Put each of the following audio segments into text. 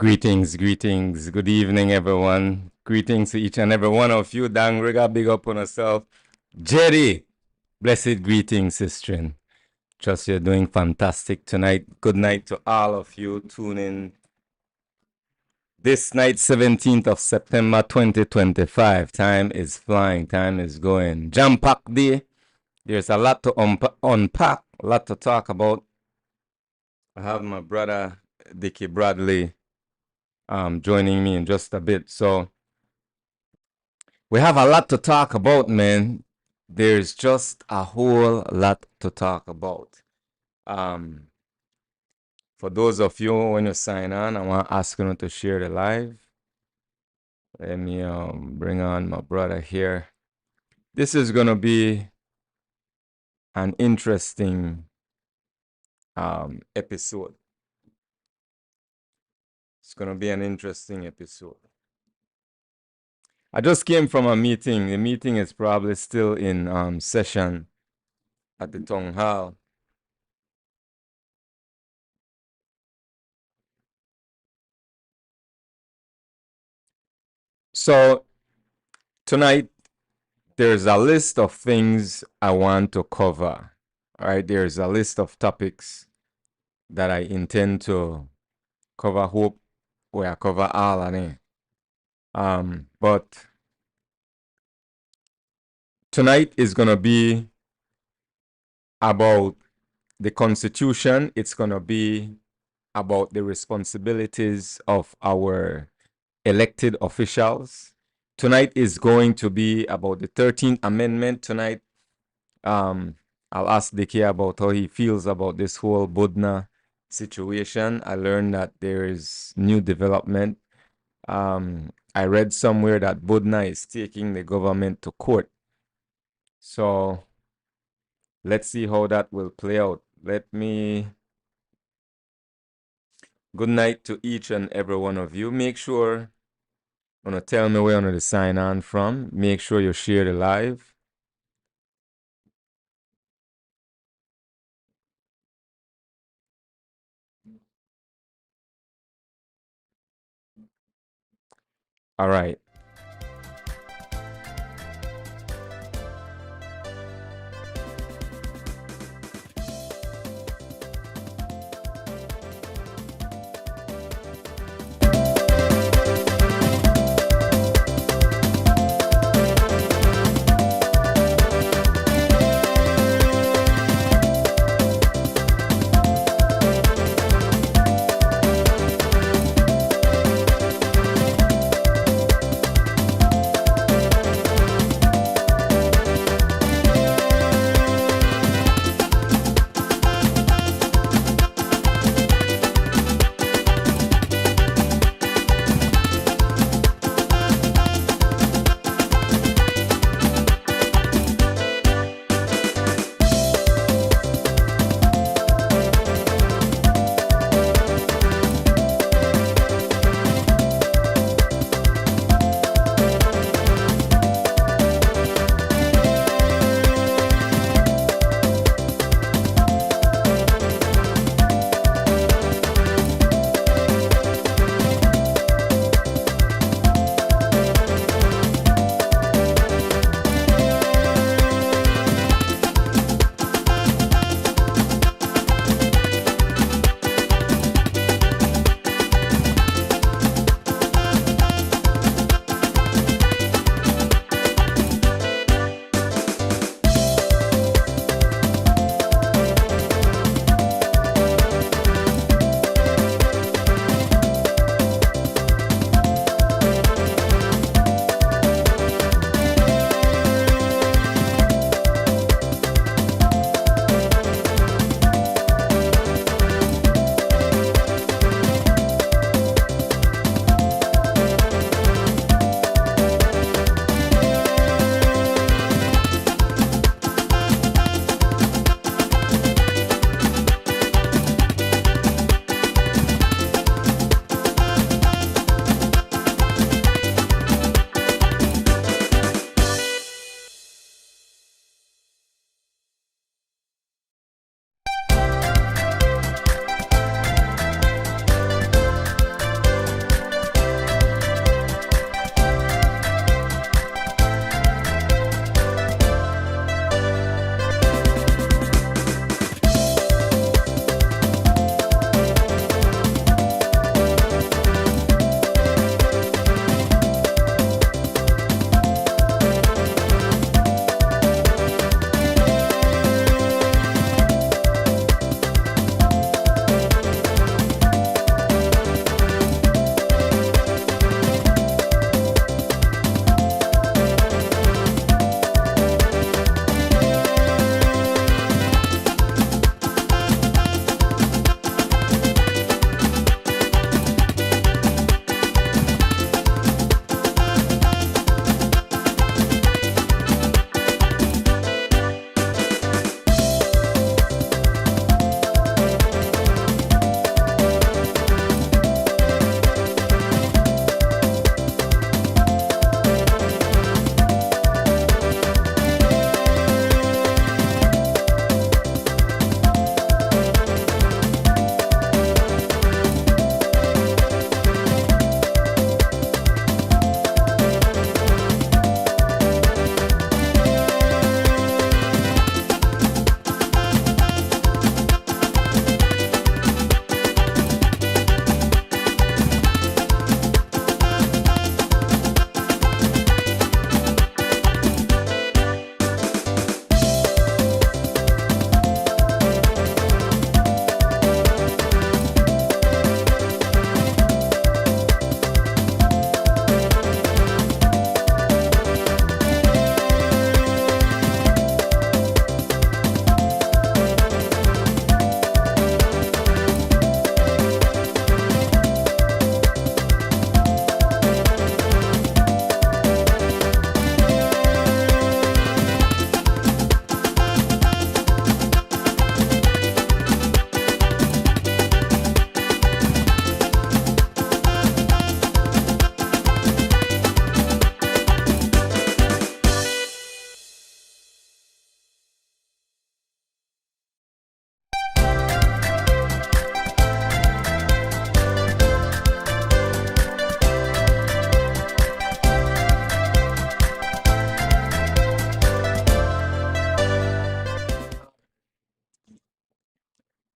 Greetings, greetings. Good evening, everyone. Greetings to each and every one of you. Dangriga, big up on yourself. Jerry, blessed greetings, sister. Trust you're doing fantastic tonight. Good night to all of you. Tune in this night, 17th of September, 2025. Time is flying. Time is going. Jam-pack day. There's a lot to unpack, a lot to talk about. I have my brother, Dickie Bradley, joining me in just a bit. So we have a lot to talk about, man. There's just a whole lot to talk about. For those of you, when you sign on, I want to ask you to share the live. Let me bring on my brother here. This is going to be an interesting episode. It's going to be an interesting episode. I just came from a meeting. The meeting is probably still in session at the town hall. So tonight, there's a list of things I want to cover. All right, there's a list of topics that I intend to cover. Hope we cover all of them. But tonight is going to be about the Constitution. It's going to be about the responsibilities of our elected officials. Tonight is going to be about the 13th Amendment. Tonight, I'll ask Dickie about how he feels about this whole Budna situation. I learned that there is new development. I read somewhere that Budna is taking the government to court. So let's see how that will play out. Good night to each and every one of you. Make sure, tell me where to sign on from. Make sure you share the live. All right.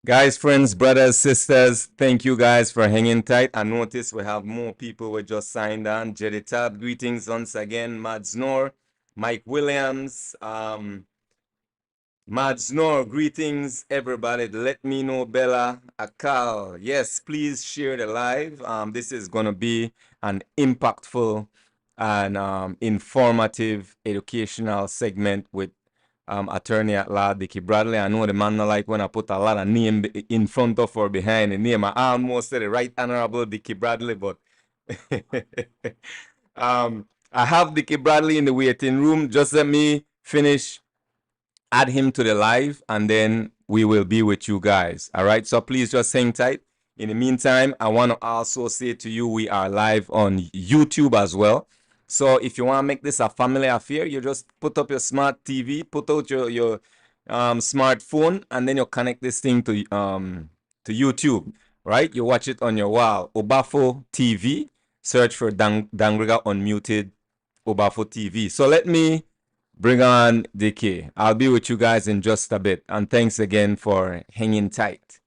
Guys, friends, brothers, sisters, thank you guys for hanging tight. I notice we have more people who just signed on. Jeddy Tab, greetings once again. Mads Noor, Mike Williams, Mads Noor, greetings everybody. Let me know, Bella, Akal. Yes, please share the live. This is going to be an impactful and informative educational segment with attorney at law Dickie Bradley. I know the man not like when I put a lot of name in front of or behind the name. I almost said the Right Honorable Dickie Bradley, but I have Dickie Bradley in the waiting room. Just let me finish, add him to the live, and then we will be with you guys. All right, so please just hang tight. In the meantime, I want to also say to you, we are live on YouTube as well. So if you want to make this a family affair, you just put up your smart TV, put out your smartphone, and then you connect this thing to YouTube, right? You watch it on your wall. Obafo TV, search for Dangriga Unmuted Obafo TV. So let me bring on Dickie. I'll be with you guys in just a bit. And thanks again for hanging tight.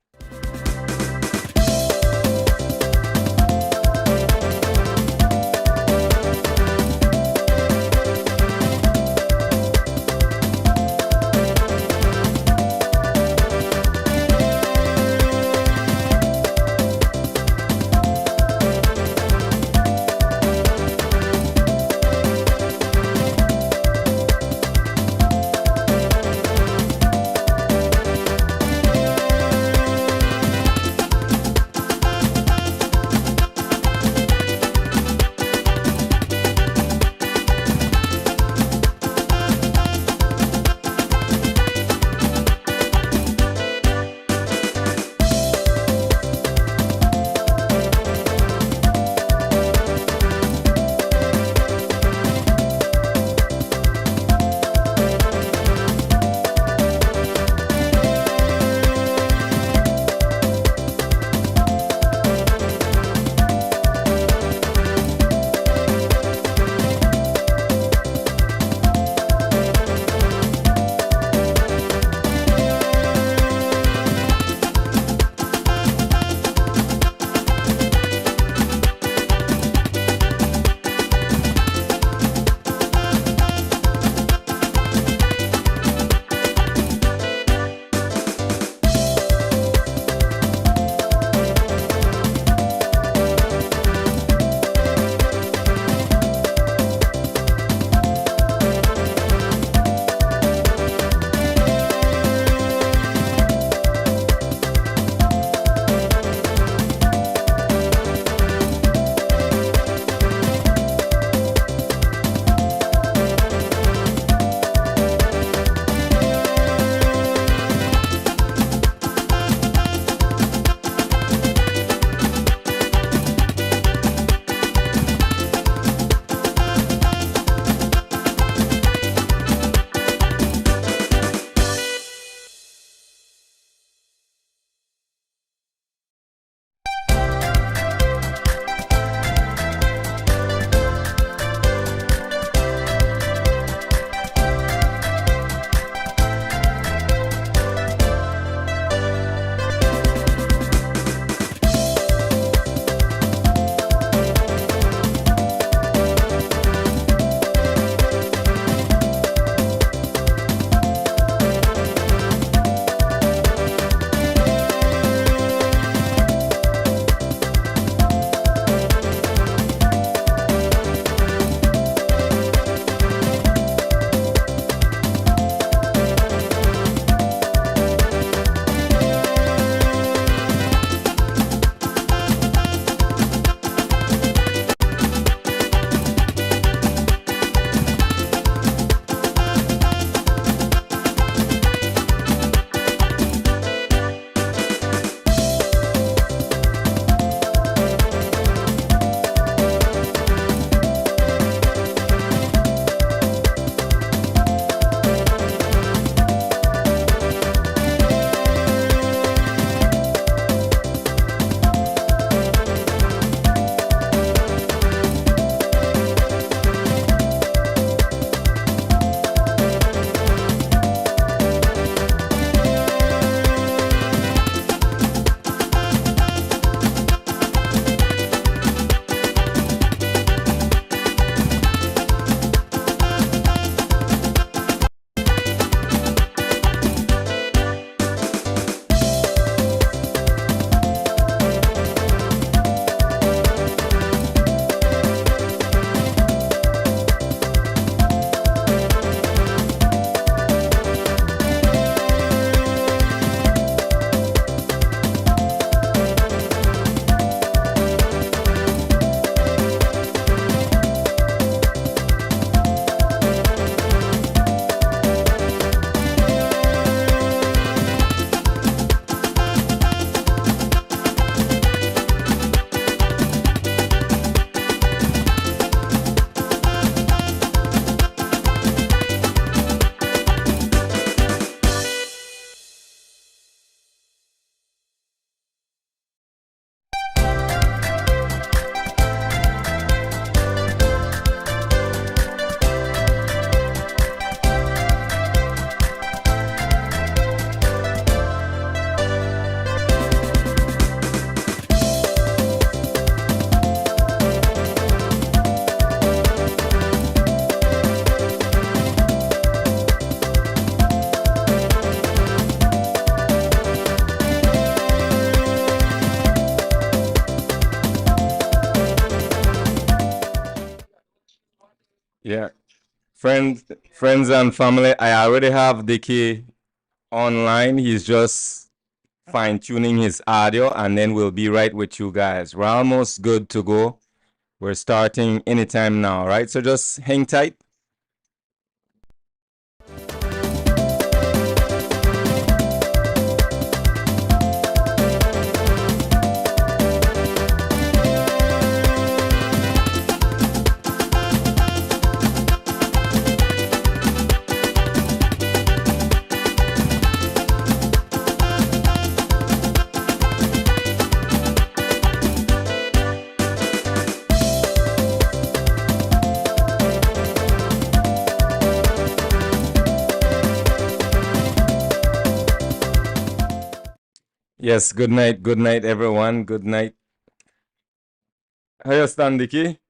Friends and family, I already have Dickie online. He's just fine-tuning his audio, and then we'll be right with you guys. We're almost good to go. We're starting anytime now, right? So just hang tight. Yes, good night, everyone. Good night. How you stand, Dickie?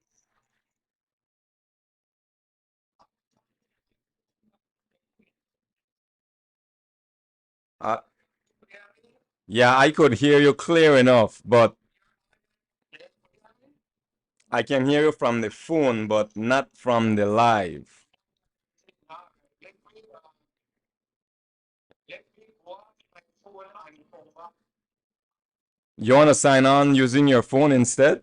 Uh, yeah, I could hear you clear enough, but I can hear you from the phone, but not from the live. You want to sign on using your phone instead?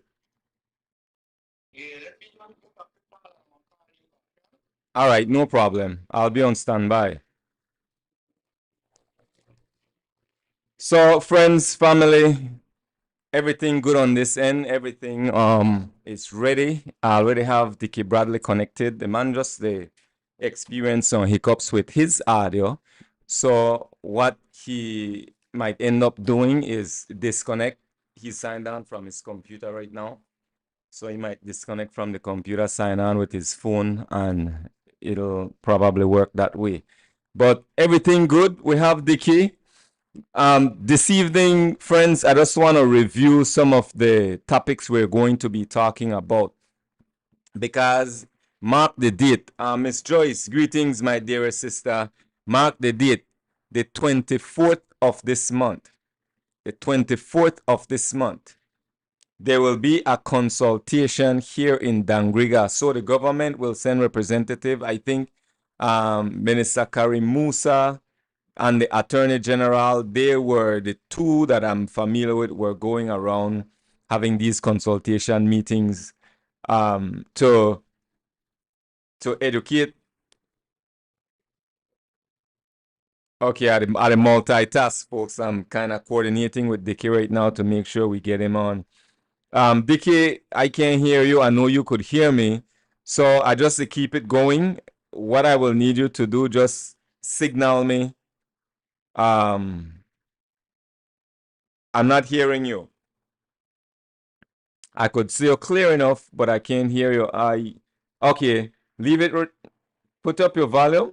All right, no problem. I'll be on standby. So, friends, family, everything good on this end. Everything is ready. I already have Dickie Bradley connected. The man just experienced some hiccups with his audio. So what he might end up doing is disconnect. He's signed on from his computer right now. So he might disconnect from the computer, sign on with his phone, and it'll probably work that way. But everything good. We have Dickie. This evening, friends, I just want to review some of the topics we're going to be talking about because mark the date. Miss Joyce, greetings, my dearest sister. Mark the date, the 24th of this month. The 24th of this month. There will be a consultation here in Dangriga. So the government will send representative, I think, Minister Karim Musa and the Attorney General. They were the two that I'm familiar with, were going around having these consultation meetings to educate. Okay, at the multitask, folks, I'm kind of coordinating with Dickie right now to make sure we get him on. Dickie, I can't hear you. I know you could hear me. So I just to keep it going, what I will need you to do, just signal me. I'm not hearing you. I could see you clear enough, but I can't hear you. Okay, leave it. Put up your volume.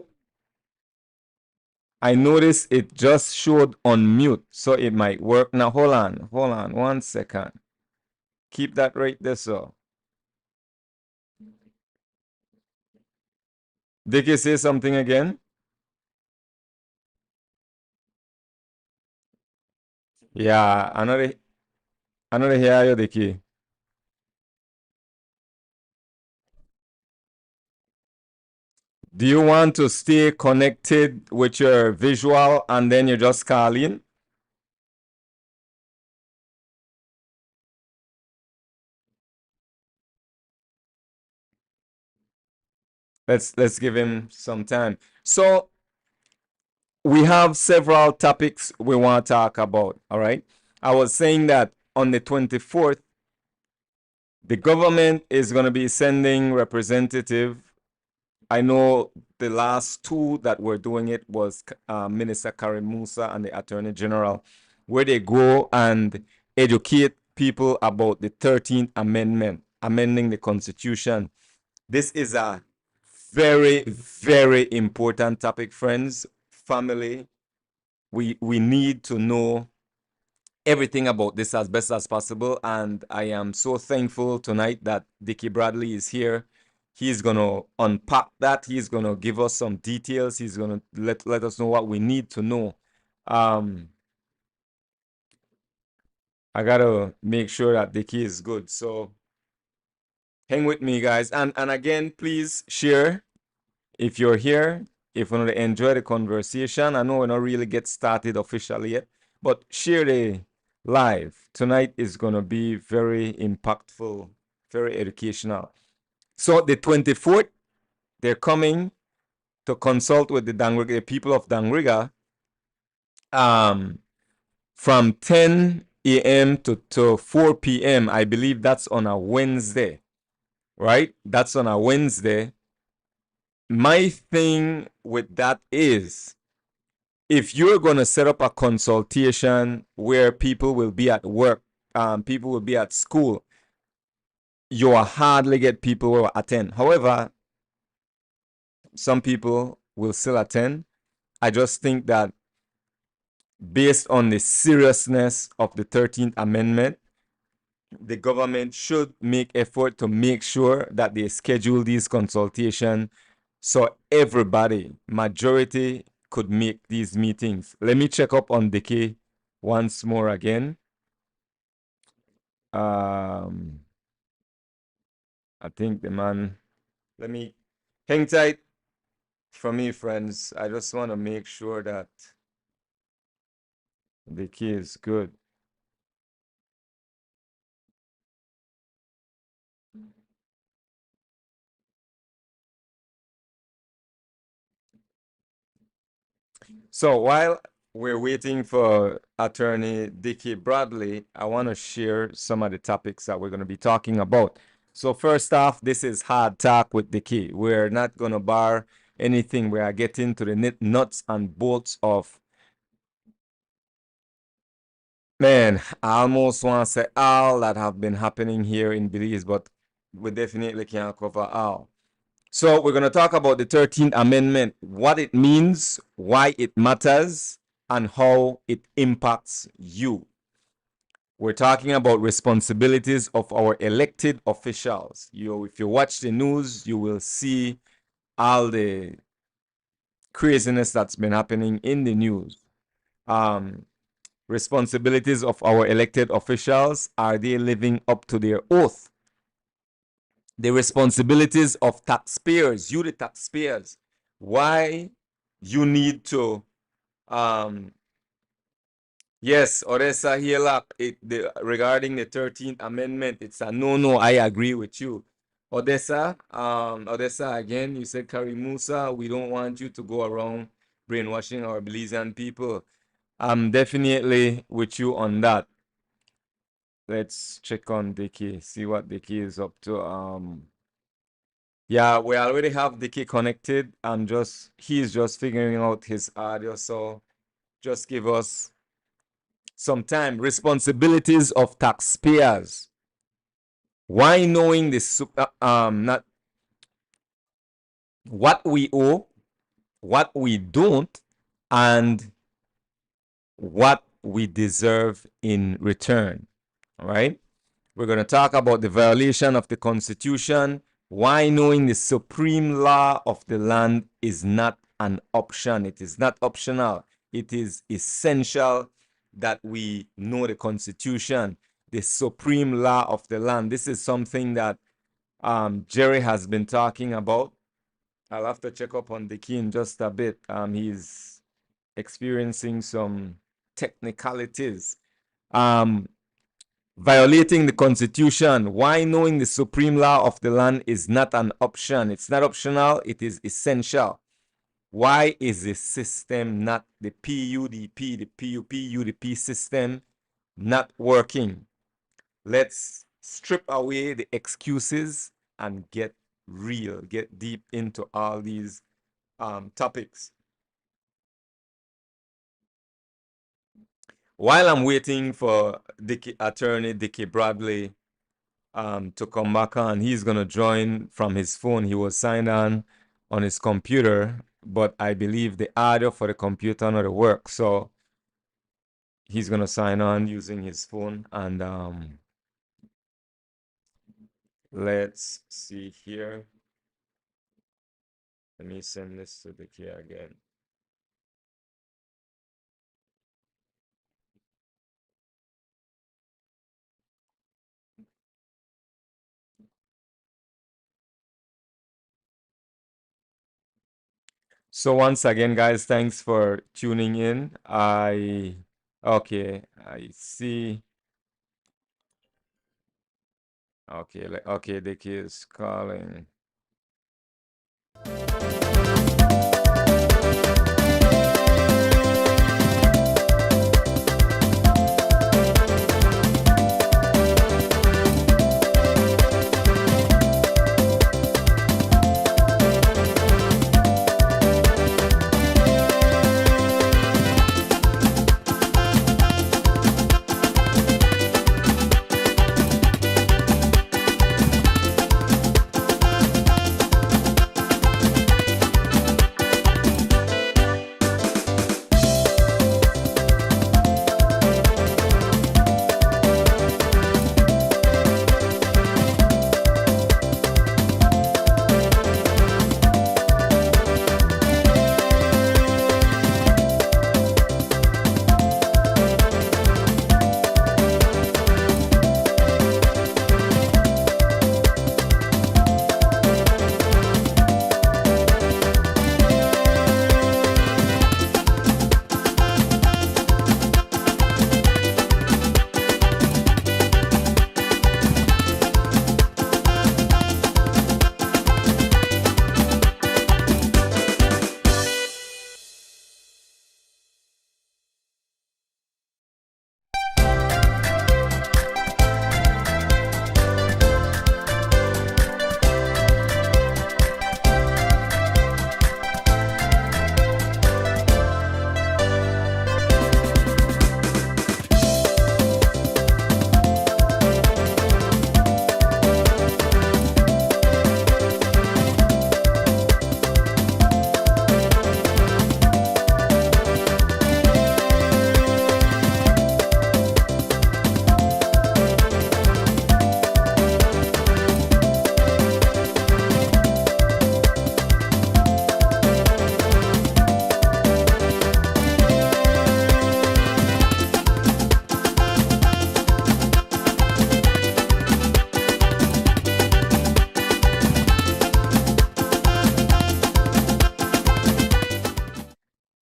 I noticed it just showed on mute, so it might work. Now, hold on 1 second. Keep that right there, so. Dickie, say something again. Yeah, another hear you, Dickie. Do you want to stay connected with your visual and then you just call in? Let's give him some time. So we have several topics we want to talk about. All right. I was saying that on the 24th, the government is going to be sending representative. I know the last two that were doing it was Minister Karim Musa and the Attorney General, where they go and educate people about the 13th Amendment, amending the Constitution. This is a very, very important topic, friends, family. We need to know everything about this as best as possible. And I am so thankful tonight that Dickie Bradley is here. He's going to unpack that. He's going to give us some details. He's going to let us know what we need to know. I got to make sure that Dickie is good. So hang with me, guys. And again, please share. If you're here, if you want to enjoy the conversation, I know we're not really get started officially yet, but share the live. Tonight is going to be very impactful, very educational. So the 24th, they're coming to consult with the people of Dangriga from 10 a.m. to 4 p.m. I believe that's on a Wednesday, right? That's on a Wednesday. My thing with that is, if you're going to set up a consultation where people will be at work, people will be at school, you'll hardly get people who will attend. However, some people will still attend. I just think that based on the seriousness of the 13th Amendment, the government should make effort to make sure that they schedule these consultations so everybody, majority, could make these meetings. Let me check up on Dickie once more again. I think the man, let me hang tight for me, friends. I just want to make sure that Dickie is good. So while we're waiting for attorney Dickie Bradley, I want to share some of the topics that we're going to be talking about. So first off, this is Hard Talk with Dickie. We're not going to bar anything. We are getting to the nuts and bolts of, man, I almost want to say all that have been happening here in Belize, but we definitely can't cover all. So we're going to talk about the 13th Amendment, what it means, why it matters, and how it impacts you. We're talking about responsibilities of our elected officials. If you watch the news, you will see all the craziness that's been happening in the news. Responsibilities of our elected officials, are they living up to their oath? The responsibilities of taxpayers, you the taxpayers, why you need to yes, Odessa Hilak, regarding the 13th Amendment, it's a no. I agree with you. Odessa, Odessa, again, you said Kari Musa, we don't want you to go around brainwashing our Belizean people. I'm definitely with you on that. Let's check on Dickie, see what Dickie is up to. Yeah, we already have Dickie connected. He's just figuring out his audio, so just give us some time. Responsibilities of taxpayers. Why knowing not what we owe, what we don't, and what we deserve in return. All right. We're going to talk about the violation of the Constitution, why knowing the supreme law of the land is not an option. It is not optional. It is essential that we know the Constitution, the supreme law of the land. This is something that Jerry has been talking about. I'll have to check up on Dickie in just a bit. He's experiencing some technicalities. Violating the Constitution, why knowing the supreme law of the land is not an option. It's not optional, it is essential. Why is the system not, the PUDP, the PUP-UDP system not working? Let's strip away the excuses and get real, get deep into all these topics. While I'm waiting for attorney Dickie Bradley to come back on, he's going to join from his phone. He was signed on his computer, but I believe the audio for the computer not work. So he's going to sign on using his phone. And let's see here. Let me send this to Dickie again. So once again, guys, thanks for tuning in. Okay, I see. Okay, okay, Dickie is calling.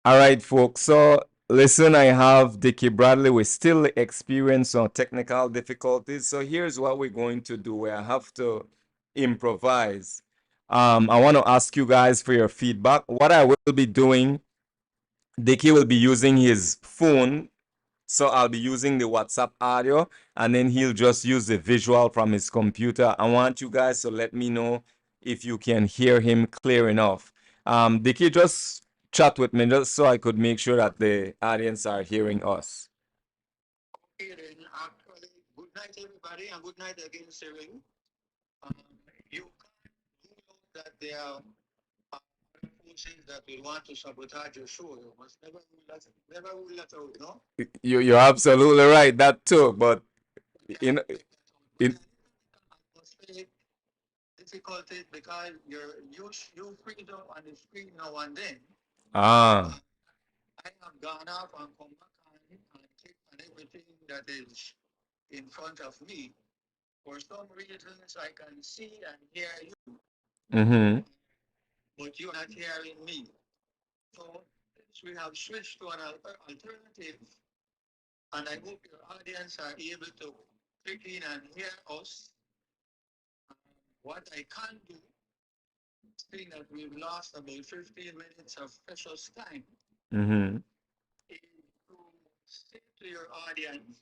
All right, folks. So listen, I have Dickie Bradley. We still experience some technical difficulties. So here's what we're going to do. I have to improvise. I want to ask you guys for your feedback. What I will be doing, Dickie will be using his phone. So I'll be using the WhatsApp audio, and then he'll just use the visual from his computer. I want you guys to let me know if you can hear him clear enough. Dickie, just chat with me just so I could make sure that the audience are hearing us. Okay, then actually, good night, everybody, and good night again, Cyril. You can't rule out that there are other forces that will want to sabotage your show. You must never rule that out, no? You're absolutely right, that too. But in in Atmospheric difficulties because you freeze up on the screen now and then. ah I have gone off and come back and click on everything that is in front of me. For some reasons, I can see and hear you, mm-hmm. but you're not hearing me. So since we have switched to an alternative, and I hope your audience are able to click in and hear us, what I can do, seeing that we've lost about 15 minutes of precious time, Mm-hmm. is to say to your audience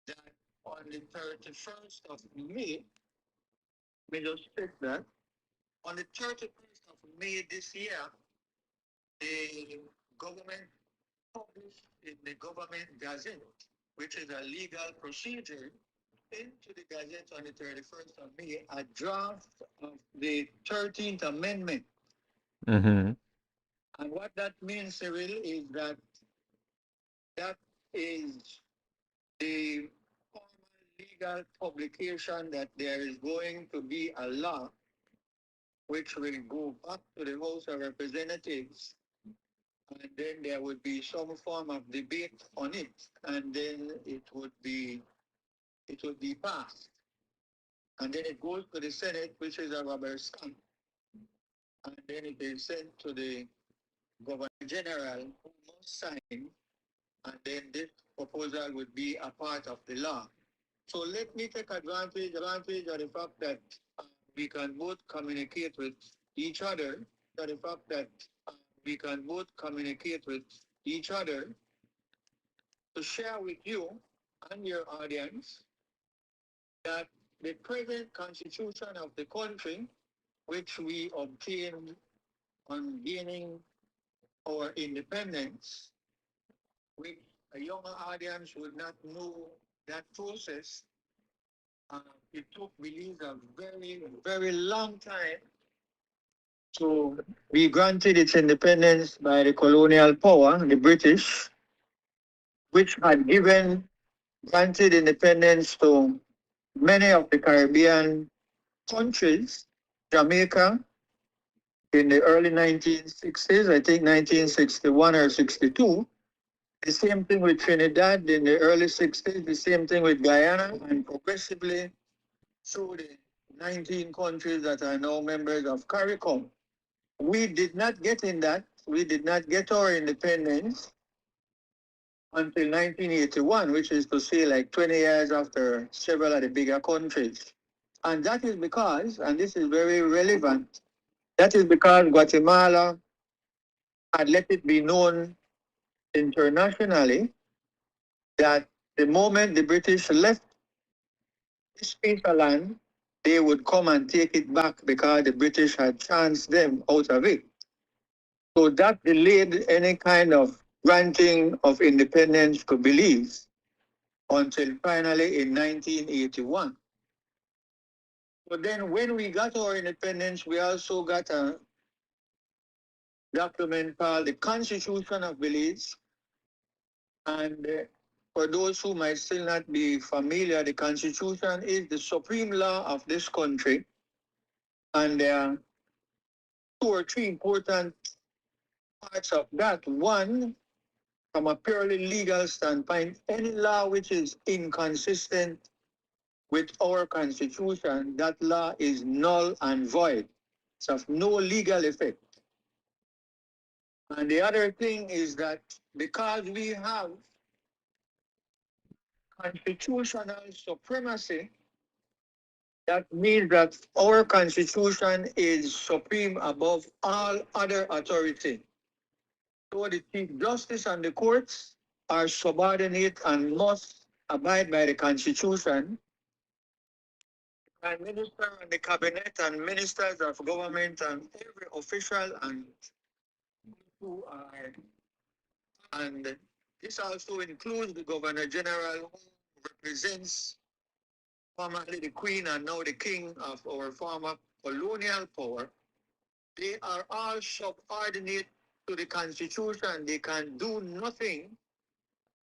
that on the 31st of May, may just check that, on the 31st of May this year, the government published in the government gazette, which is a legal procedure, into the gazette on the 31st of May, a draft of the 13th Amendment. Mm-hmm. And what that means, Cyril, is that that is the formal legal publication that there is going to be a law which will go back to the House of Representatives, and then there would be some form of debate on it, and then it would be passed. And then it goes to the Senate, which is a rubber stamp. And then it is sent to the Governor General who must sign, and then this proposal would be a part of the law. So let me take advantage of the fact that we can both communicate with each other, the fact that we can both communicate with each other to share with you and your audience that the present constitution of the country, which we obtained on gaining our independence, which a younger audience would not know that process. It took Belize a very, very long time to be granted its independence by the colonial power, the British, which had granted independence to many of the Caribbean countries, Jamaica in the early 1960s, I think 1961 or 62. The same thing with Trinidad in the early 60s, the same thing with Guyana, and progressively through the 19 countries that are now members of CARICOM. We did not get in that. We did not get our independence until 1981, which is to say like 20 years after several of the bigger countries. And that is because, and this is very relevant, that is because Guatemala had let it be known internationally that the moment the British left this piece of land, they would come and take it back because the British had chanced them out of it. So that delayed any kind of granting of independence to Belize until finally in 1981. But then when we got our independence, we also got a document called the Constitution of Belize. And for those who might still not be familiar, the Constitution is the supreme law of this country. And there are two or three important parts of that. One, from a purely legal standpoint, any law which is inconsistent with our Constitution, that law is null and void. It's of no legal effect. And the other thing is that because we have constitutional supremacy, that means that our Constitution is supreme above all other authority. So the Chief Justice and the courts are subordinate and must abide by the Constitution. Prime Minister and the Cabinet and ministers of government and every official and who are, and this also includes the Governor General who represents formerly the Queen and now the King of our former colonial power. They are all subordinate to the Constitution. They can do nothing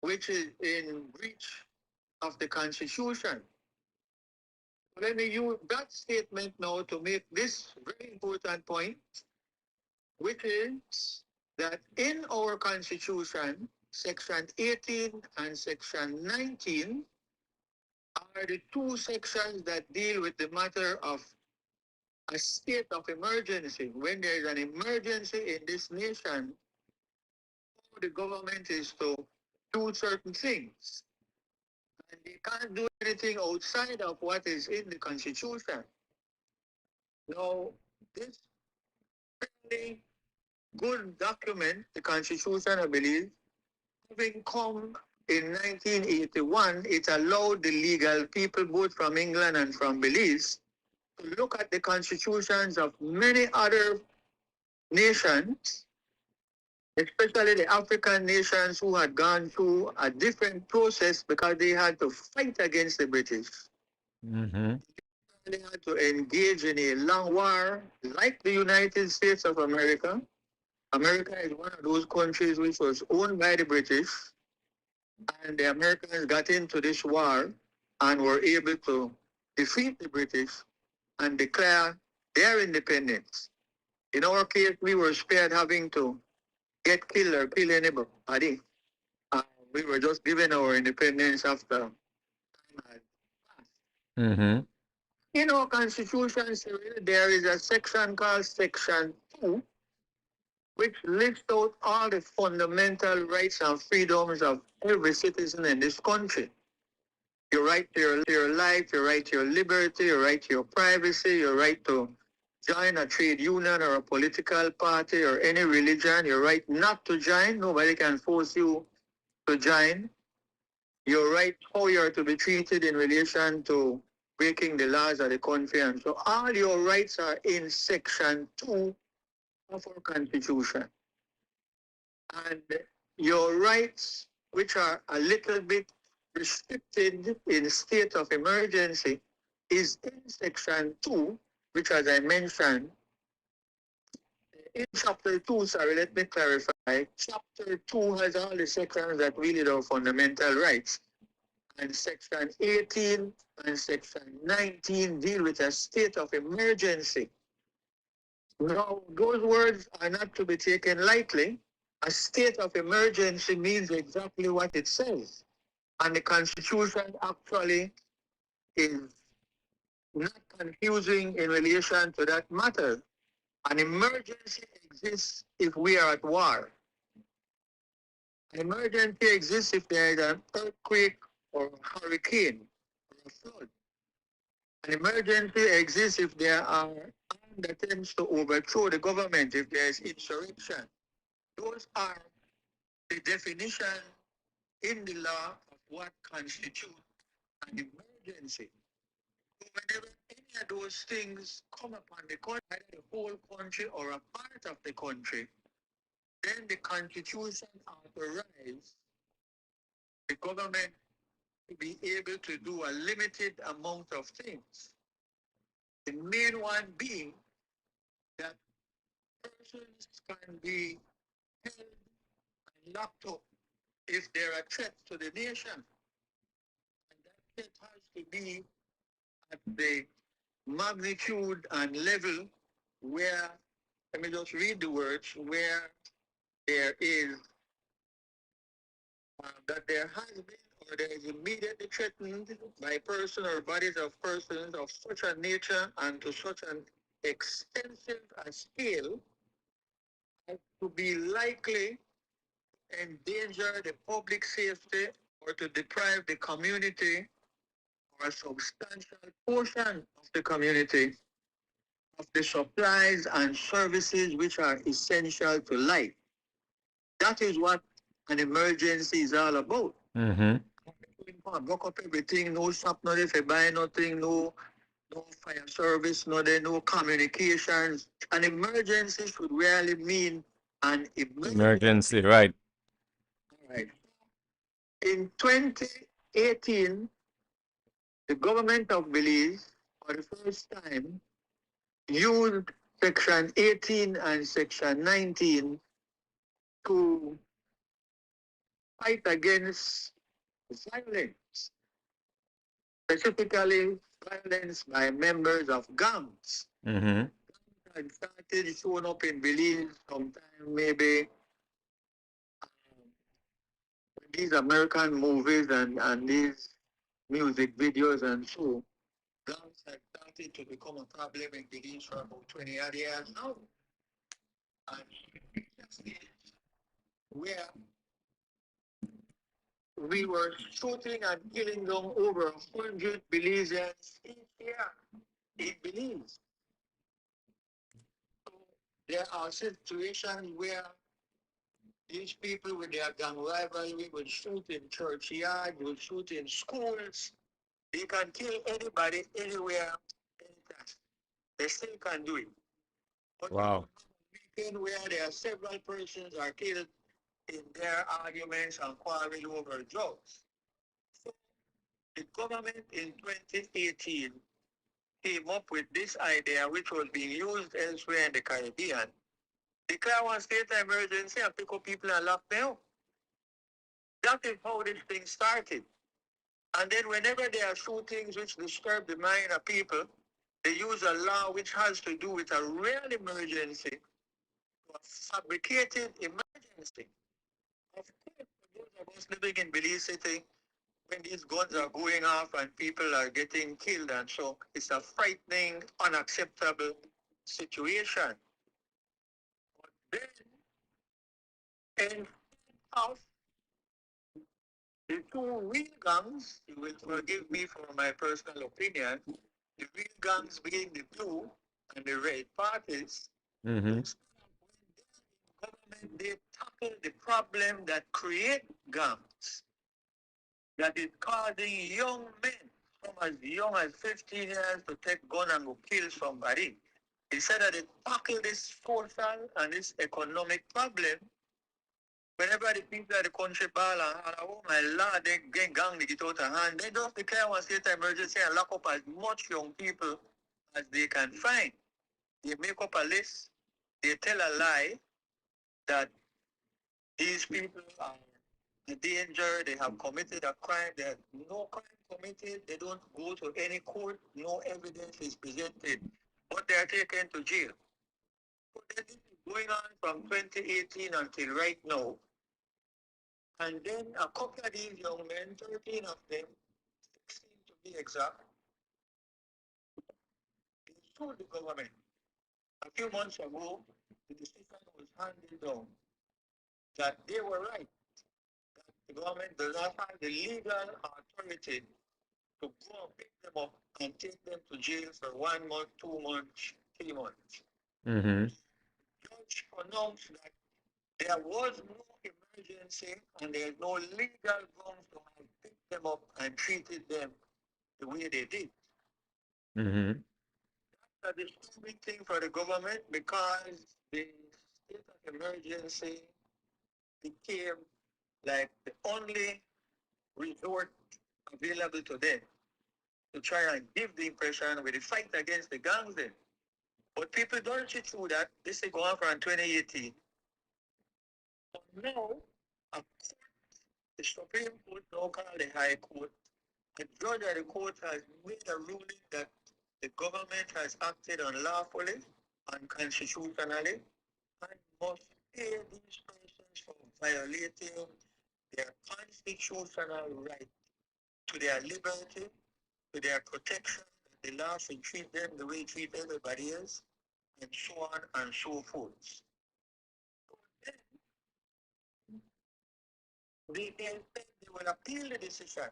which is in breach of the Constitution. Let me use that statement now to make this very important point, which is that in our Constitution, Section 18 and Section 19 are the two sections that deal with the matter of a state of emergency. When there is an emergency in this nation, the government is to do certain things. And they can't do anything outside of what is in the Constitution. Now, this really good document, the Constitution, I believe, having come in 1981, it allowed the legal people, both from England and from Belize, to look at the constitutions of many other nations, especially the African nations who had gone through a different process because they had to fight against the British. Mm-hmm. They had to engage in a long war, like the United States of America. America is one of those countries which was owned by the British, and the Americans got into this war and were able to defeat the British and declare their independence. In our case, we were spared having to get killed or kill anybody. We were just given our independence after time had passed. Mm-hmm. In our Constitution, there is a section called Section 2, which lists out all the fundamental rights and freedoms of every citizen in this country. Your right to your life, your right to your liberty, your right to your privacy, your right to join a trade union or a political party or any religion, your right not to join. Nobody can force you to join. Your right, how you are to be treated in relation to breaking the laws of the country. And so all your rights are in Section 2 of our Constitution. And your rights, which are a little bit restricted in state of emergency, is in Section 2, which, as I mentioned, in Chapter 2, sorry, let me clarify. Chapter 2 has all the sections that really are fundamental rights. And Section 18 and Section 19 deal with a state of emergency. Now, those words are not to be taken lightly. A state of emergency means exactly what it says. And the Constitution actually is not confusing in relation to that matter. An emergency exists if we are at war. An emergency exists if there is an earthquake or a hurricane or a flood. An emergency exists if there are armed attempts to overthrow the government, if there is insurrection. Those are the definition in the law of what constitutes an emergency. So whenever any of those things come upon the country, either the whole country or a part of the country, then the Constitution authorizes the government to be able to do a limited amount of things. The main one being that persons can be held and locked up if they're a threat to the nation. And that threat has to be at the magnitude and level where, let me just read the words, where there is, that there has been or there is immediately threatened by person or bodies of persons of such a nature and to such an extensive a scale as to be likely to endanger the public safety or to deprive the community or a substantial portion of the community of the supplies and services which are essential to life. That is what an emergency is all about. Mm-hmm. Lock up everything, no shop, no if you buy nothing, no fire service, no communications. An emergency should really mean an Emergency, right. All right. In 2018, the government of Belize, for the first time, used Section 18 and Section 19 to fight against violence, specifically violence by members of gangs. Mm-hmm. And started showing up in Belize sometime maybe these American movies and these music videos and so. Gangs have started to become a problem in Belize for about 20 odd years now. And where we were shooting and killing them over 100 Belizeans each year in Belize. So there are situations where these people with their gang rivalry will shoot in churchyards, will shoot in schools. They can kill anybody, anywhere, anytime. They still can do it. But Wow. weekend where there are several persons are killed in their arguments and quarrel over drugs. So the government in 2018 came up with this idea, which was being used elsewhere in the Caribbean. Declare one state of emergency and pick up people and lock them up. That is how this thing started. And then whenever there are shootings which disturb the mind of people, they use a law which has to do with a real emergency, a fabricated emergency. Of course, for those of us living in Belize City, when these guns are going off and people are getting killed and so, it's a frightening, unacceptable situation. But then instead of the two real gangs, you will forgive me for my personal opinion, the real gangs being the blue and the red parties, Mm-hmm. government, they tackle the problem that create gangs, that is causing young men from as young as 15 years to take gun and go kill somebody. Instead of they tackle this social and this economic problem, whenever the people of the country ball and oh my lord, they get gang to get out of hand, they just declare one state of emergency and lock up as much young people as they can find. They make up a list, they tell a lie that these people are a danger, they have committed a crime, they have no crime committed, they don't go to any court, no evidence is presented, but they are taken to jail. So this is going on from 2018 until right now. And then a couple of these young men, 13 of them, 16 to be exact, they sued the government. A few months ago, the decision was handed down that they were right, that the government does not have the legal authority to go and pick them up and take them to jail for 1 month, 2 months, 3 months. Mm-hmm. The judge pronounced that there was no emergency and there is no legal grounds to have picked them up and treated them the way they did. Mm-hmm. That's a disturbing thing for the government because the state of emergency became like the only resort available to them to try and give the impression with the fight against the gangs then. But people don't see through that. This is going from 2018. But now, a court, the Supreme Court, now called the High Court, the judge of the court has made a ruling that the government has acted unlawfully, unconstitutionally, and must pay these persons for violating their constitutional right to their liberty, to their protection, that the law should treat them the way it treats everybody else, and so on and so forth. So then they will appeal the decision,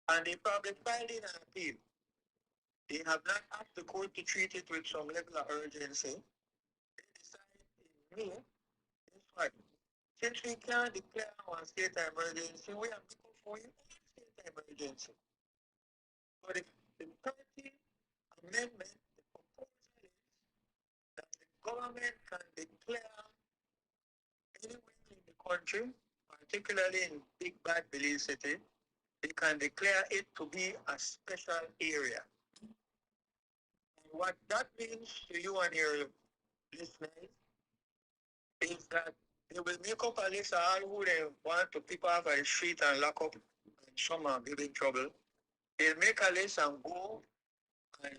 and they probably filed in an appeal. They have not asked the court to treat it with some level of urgency. They decided in May, guess what? Since we can't declare our state of emergency, we have to go for a state of emergency. So the 13th Amendment, the proposal is that the government can declare anywhere in the country, particularly in big bad Belize City, they can declare it to be a special area. And what that means to you and your listeners is that they will make up a list of all who they want to pick off at the street and lock up, and some are giving trouble. They'll make a list and go, and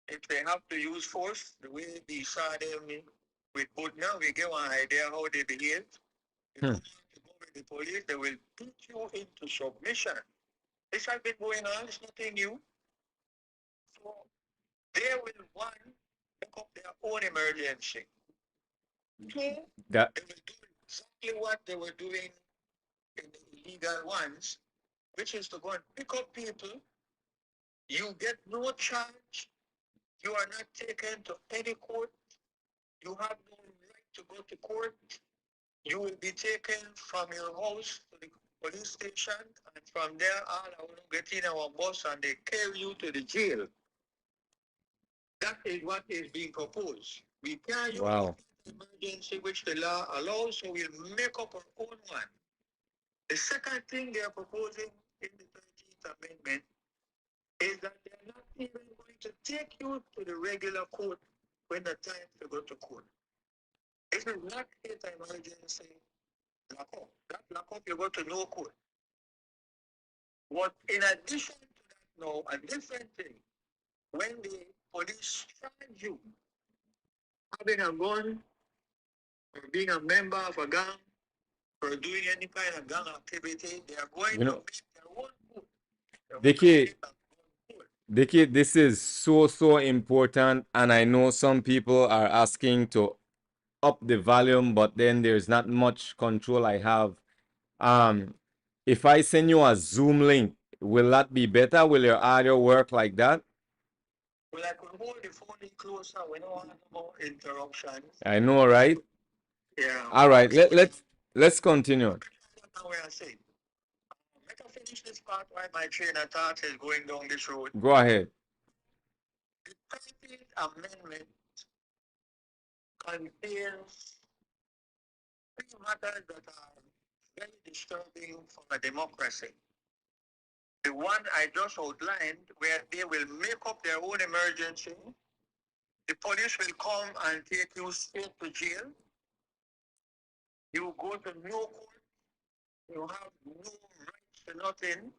if they have to use force, the way we saw them with Putna, we get one idea how they behave. If you want to go with the police, they will put you into submission. This has been going on, it's nothing new. So they will, one, pick up their own emergency. Two, That they will do exactly what they were doing in the illegal ones, which is to go and pick up people. You get no charge. You are not taken to any court. You have no right to go to court. You will be taken from your house to the police station, and from there, all I want to get in our bus and they carry you to the jail. That is what is being proposed. We can't use wow. the emergency which the law allows, so we'll make up our own one. The second thing they are proposing in the 13th Amendment is that they're not even going to take you to the regular court when the time to go to court. This is not state emergency lockup. That lockup you go to no court. What in addition to that now, a different thing, when the police charge you having a gun or being a member of a gang or doing any kind of gang activity, they are going You to know, make their own court. They're going to Dickie, make a gun court. Dickie, this is so important, and I know some people are asking to up the volume, but then there's not much control I have. If I send you a Zoom link, will that be better? Will your audio work like that? Well, I could hold the phone in closer. We don't want more interruptions. I know, right? Yeah. All right, let's continue. That's what I'm saying. Let us finish this part while my train of thought is going down this road. Go ahead. The 13th Amendment contains three matters that are very disturbing for a democracy. The one I just outlined, where they will make up their own emergency, the police will come and take you straight to jail. You go to no court, you have no rights to nothing,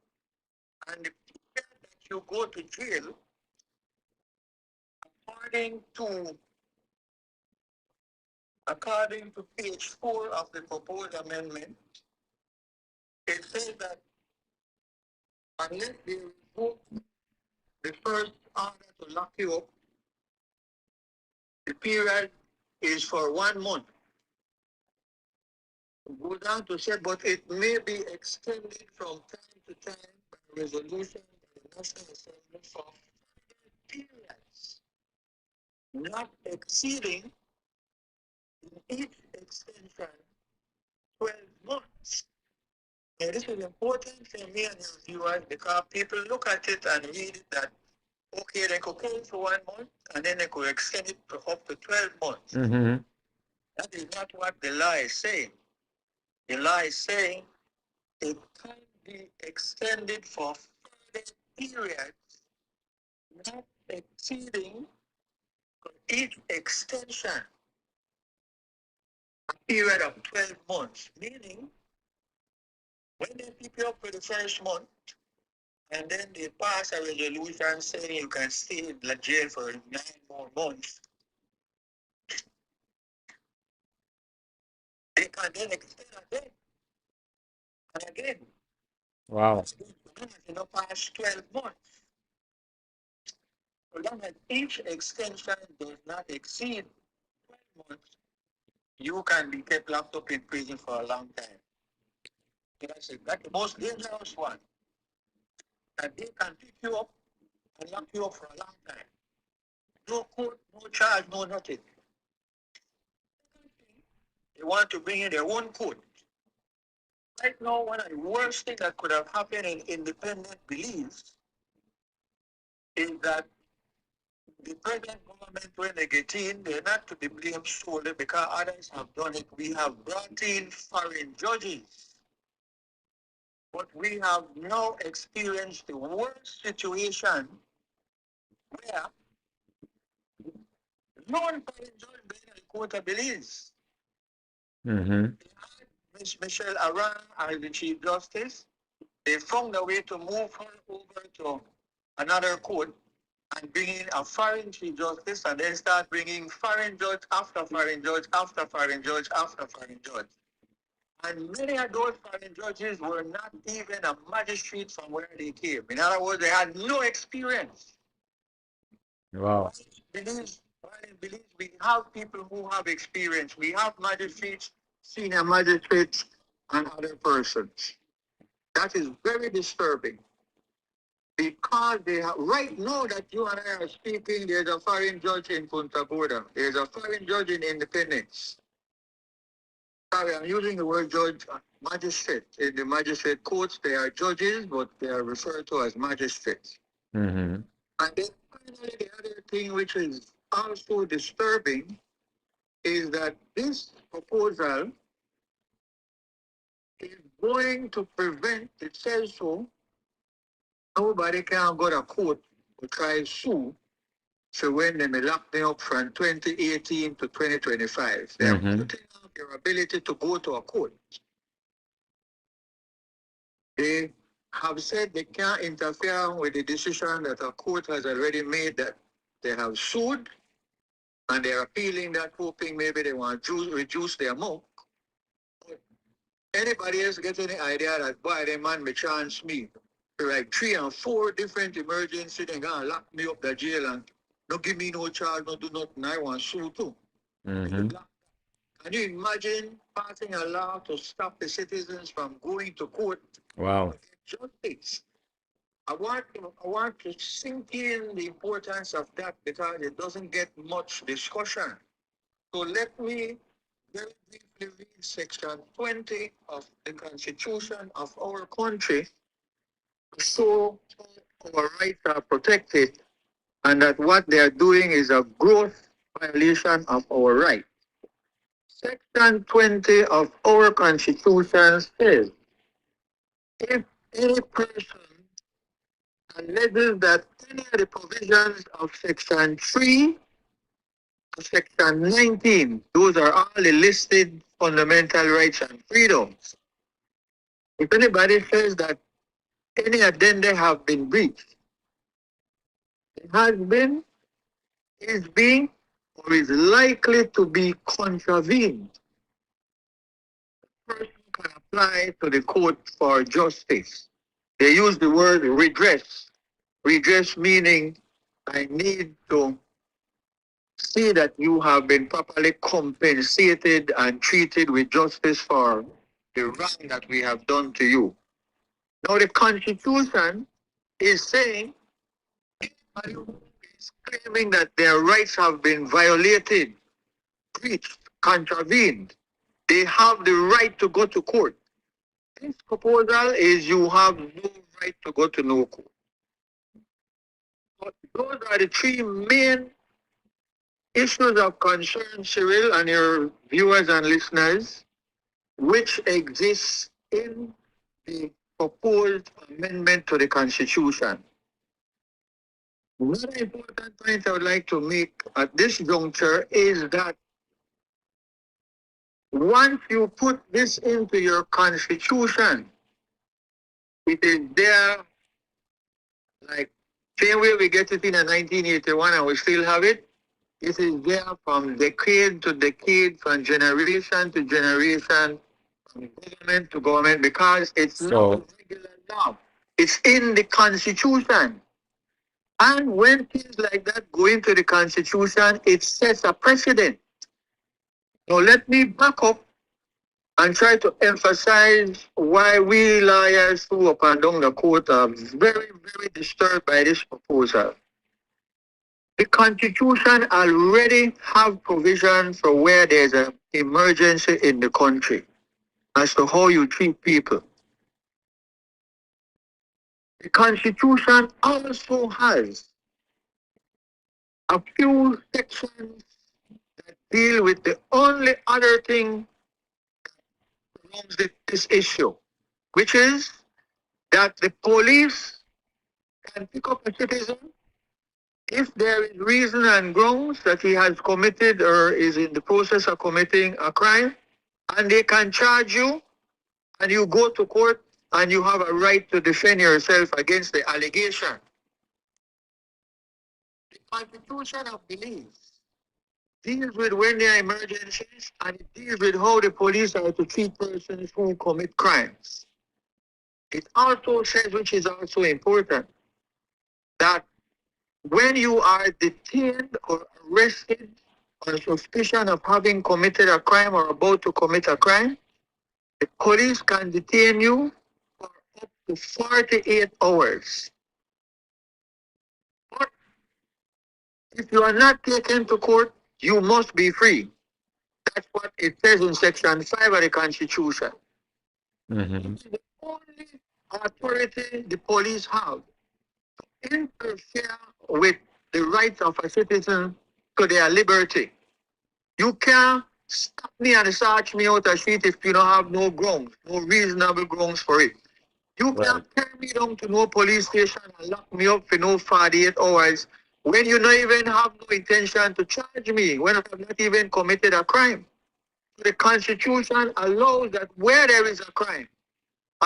and the period that you go to jail, according to page 4 of the proposed amendment, it says that unless they revoke the first order to lock you up, the period is for 1 month. Go down to say, but it may be extended from time to time by resolution by the National Assembly for periods, not exceeding in each extension 12 months. Now, this is important for me and your viewers because people look at it and read it that, okay, they could kill for 1 month and then they could extend it to up to 12 months. Mm-hmm. That is not what the law is saying. The law is saying it can be extended for further periods, not exceeding each extension a period of 12 months. Meaning, when they pick you up for the first month, and then they pass a resolution saying you can stay in the jail for 9 more months, they can then extend again and again. Wow. You know, past 12 months. So long as each extension does not exceed 12 months, you can be kept locked up in prison for a long time. That's the most dangerous one. And they can pick you up and lock you up for a long time. No court, no charge, no nothing. They want to bring in their own court. Right now, one of the worst things that could have happened in independent beliefs is that the present government, when they get in, they're not to be blamed solely because others have done it. We have brought in foreign judges. But we have now experienced the worst situation where non-foreign judge being in the court of Belize. Mm-hmm. Miss Michelle Aran as the Chief Justice. They found a way to move her over to another court and bring in a foreign Chief Justice and then start bringing foreign judge after foreign judge after foreign judge after foreign judge. And many of those foreign judges were not even a magistrate from where they came. In other words, they had no experience. Wow. In Belize, we have people who have experience. We have magistrates, senior magistrates, and other persons. That is very disturbing. Because they have, right now that you and I are speaking, there's a foreign judge in Punta Gorda. There's a foreign judge in Independence. Sorry, I'm using the word judge, magistrate. In the magistrate courts, they are judges, but they are referred to as magistrates. Mm-hmm. And then finally, the other thing which is also disturbing is that this proposal is going to prevent, it says so, nobody can go to court to try sue. So when they may lock them up from 2018 to 2025, they are putting out their ability to go to a court. They have said they can't interfere with the decision that a court has already made that they have sued, and they're appealing that, hoping maybe they want to reduce their amount. But anybody else get any idea that, boy, they man may chance me? Like 3 and 4 different emergencies, they're going to lock me up the jail and don't give me no charge, no do nothing. I want to sue too. Mm-hmm. Can you imagine passing a law to stop the citizens from going to court Wow. to get justice? I want to sink in the importance of that because it doesn't get much discussion. So let me very briefly read section 20 of the Constitution of our country to show how our rights are protected and that what they are doing is a gross violation of our rights. Section 20 of our Constitution says, if any person alleges that any of the provisions of Section 3 to Section 19, those are all the listed fundamental rights and freedoms. If anybody says that any of them they have been breached, it has been, is being, or is likely to be contravened, the person can apply to the court for justice. They use the word redress. Redress meaning I need to see that you have been properly compensated and treated with justice for the wrong that we have done to you. Now the Constitution is saying anybody who is claiming that their rights have been violated, breached, contravened, they have the right to go to court. This proposal is you have no right to go to no court. But those are the three main issues of concern, Cyril, and your viewers and listeners, which exists in the proposed amendment to the Constitution. Another important point I would like to make at this juncture is that once you put this into your Constitution, it is there, like same way we get it in 1981 and we still have it. It is there from decade to decade, from generation to generation, from government to government, because it's not a regular law. It's in the Constitution. And when things like that go into the Constitution, it sets a precedent. Now let me back up and try to emphasize why we lawyers who up and down the court are very, very disturbed by this proposal. The Constitution already have provision for where there's an emergency in the country as to how you treat people. The Constitution also has a few sections that deal with the only other thing around this issue, which is that the police can pick up a citizen if there is reason and grounds that he has committed or is in the process of committing a crime, and they can charge you, and you go to court, and you have a right to defend yourself against the allegation. The Constitution of beliefs deals with when there are emergencies, and it deals with how the police are to treat persons who commit crimes. It also says, which is also important, that when you are detained or arrested on suspicion of having committed a crime or about to commit a crime, the police can detain you for up to 48 hours. But if you are not taken to court, you must be free. That's what it says in Section 5 of the Constitution. Mm-hmm. It's the only authority the police have to interfere with the rights of a citizen to their liberty. You can't stop me and search me out the street if you don't have no grounds, no reasonable grounds for it. You can't carry me down to no police station and lock me up for no 48 hours when you don't even have no intention to charge me, when I have not even committed a crime. The Constitution allows that where there is a crime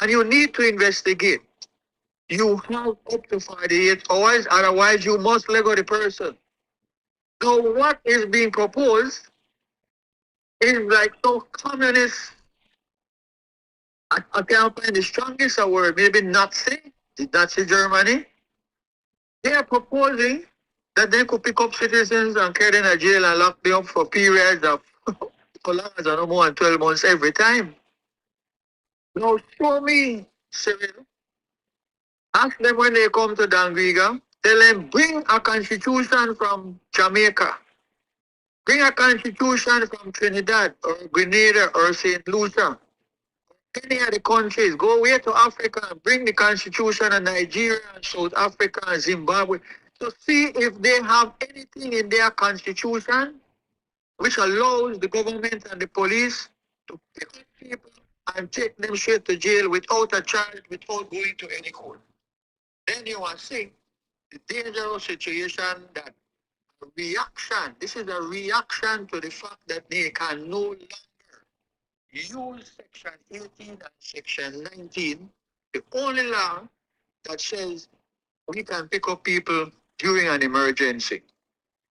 and you need to investigate, you have up to 48 hours, otherwise you must let go the person. So what is being proposed is like so communist. I can't find the strongest word, maybe Nazi, the Nazi Germany. They are proposing that they could pick up citizens and carry them in a jail and lock them up for periods of for long as no more than 12 months every time. Now show me, Cyril. Ask them when they come to Dangriga, tell them bring a constitution from Jamaica. Bring a constitution from Trinidad or Grenada or St. Lucia. Any of the countries, go away to Africa and bring the constitution of Nigeria and South Africa and Zimbabwe to see if they have anything in their constitution which allows the government and the police to pick up people and take them straight to jail without a charge, without going to any court. Then you will see the dangerous situation that reaction, this is a reaction to the fact that they can no longer use Section 18 and Section 19, the only law that says we can pick up people during an emergency.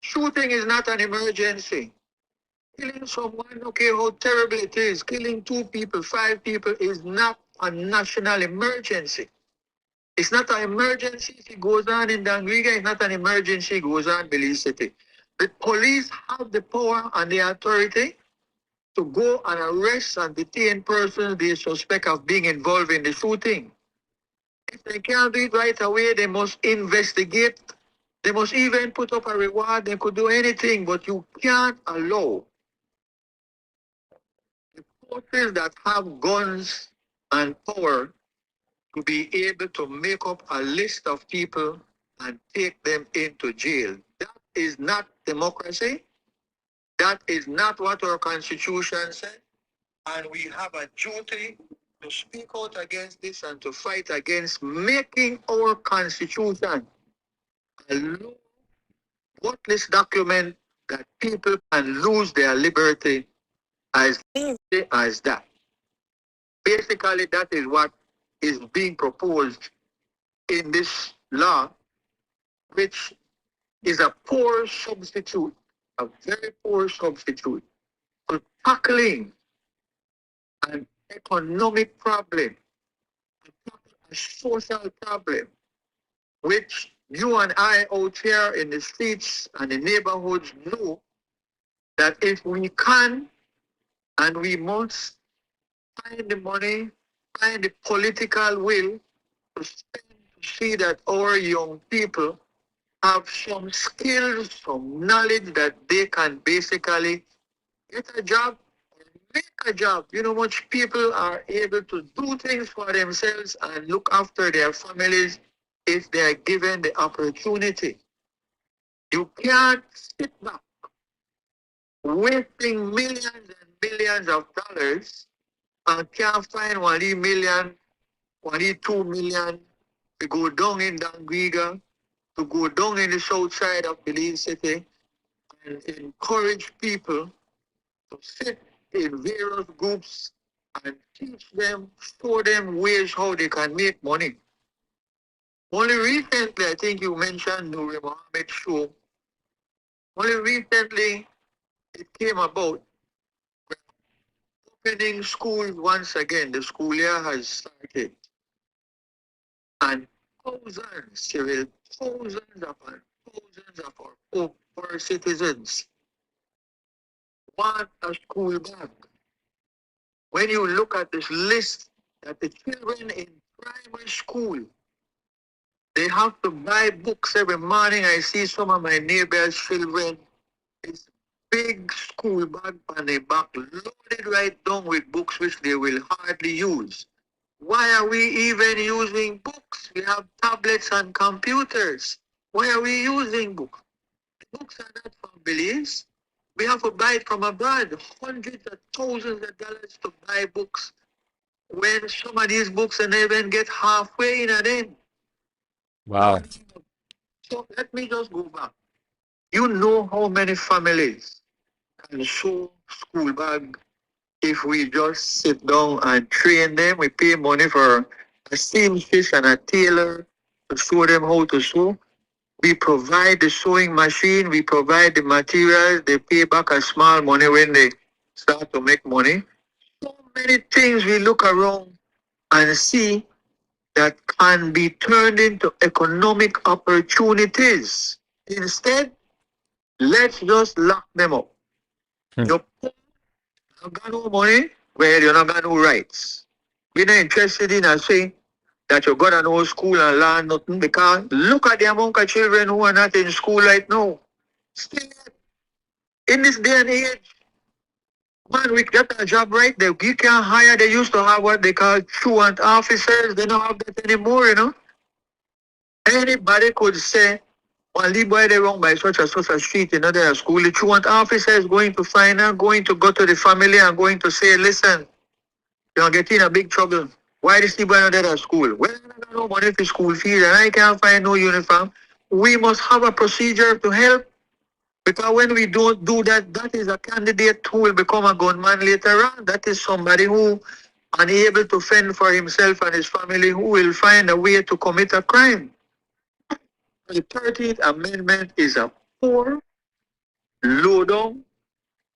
Shooting is not an emergency. Killing someone, okay, how terrible it is. Killing 2 people, 5 people is not a national emergency. It's not an emergency if it goes on in Dangriga. It's not an emergency if it goes on in Belize City. The police have the power and the authority to go and arrest and detain persons they suspect of being involved in the shooting. If they can't do it right away, they must investigate. They must even put up a reward. They could do anything, but you can't allow the forces that have guns and power to be able to make up a list of people and take them into jail. That is not democracy. That is not what our Constitution said. And we have a duty to speak out against this and to fight against making our Constitution a law, worthless document that people can lose their liberty as easy as that. Basically, that is what is being proposed in this law, which is a poor substitute, a very poor substitute for tackling an economic problem, a social problem, which you and I out here in the streets and the neighborhoods know that if we can and we must find the money, find the political will to spend to see that our young people have some skills, some knowledge that they can basically get a job or make a job. You know, much people are able to do things for themselves and look after their families if they are given the opportunity. You can't sit back wasting millions and billions of dollars and can't find 1 million, 2 million to go down in Dangriga, to go down in the south side of Belize City and encourage people to sit in various groups and teach them, show them ways how they can make money. Only recently, I think you mentioned Nuri Mohammed's show. Only recently, it came about opening schools once again. The school year has started. And thousands, Cyril, thousands upon thousands of our poor citizens want a school bag. When you look at this list that the children in primary school, they have to buy books every morning. I see some of my neighbors' children, it's big school bag on their back, loaded right down with books which they will hardly use. Why are we even using books? We have tablets and computers. Why are we using books? The books are not from Belize. We have to buy it from abroad, hundreds of thousands of dollars to buy books when some of these books are never even get halfway in a them. Wow. So let me just go back. You know how many families can sew school bag if we just sit down and train them. We pay money for a seamstress and a tailor to show them how to sew. We provide the sewing machine, we provide the materials, they pay back a small money when they start to make money. So many things we look around and see that can be turned into economic opportunities. Instead, let's just lock them up. The poor You got no money, well, you not got no rights. We're not interested in saying that you got no school and learn nothing because look at the amount of children who are not in school right now. Still, in this day and age, man, we get a job right there. You can't hire. They used to have what they call truant officers. They don't have that anymore, you know. Anybody could say, well, the boy they wrong by such and such a street, you know, their school. The truant officer is going to find her, going to go to the family and going to say, listen, you're getting in a big trouble. Why this boy not there at school? Well, I don't know money for school fees and I can't find no uniform. We must have a procedure to help. Because when we don't do that, that is a candidate who will become a gunman later on. That is somebody who unable to fend for himself and his family who will find a way to commit a crime. The 13th Amendment is a poor, low-down,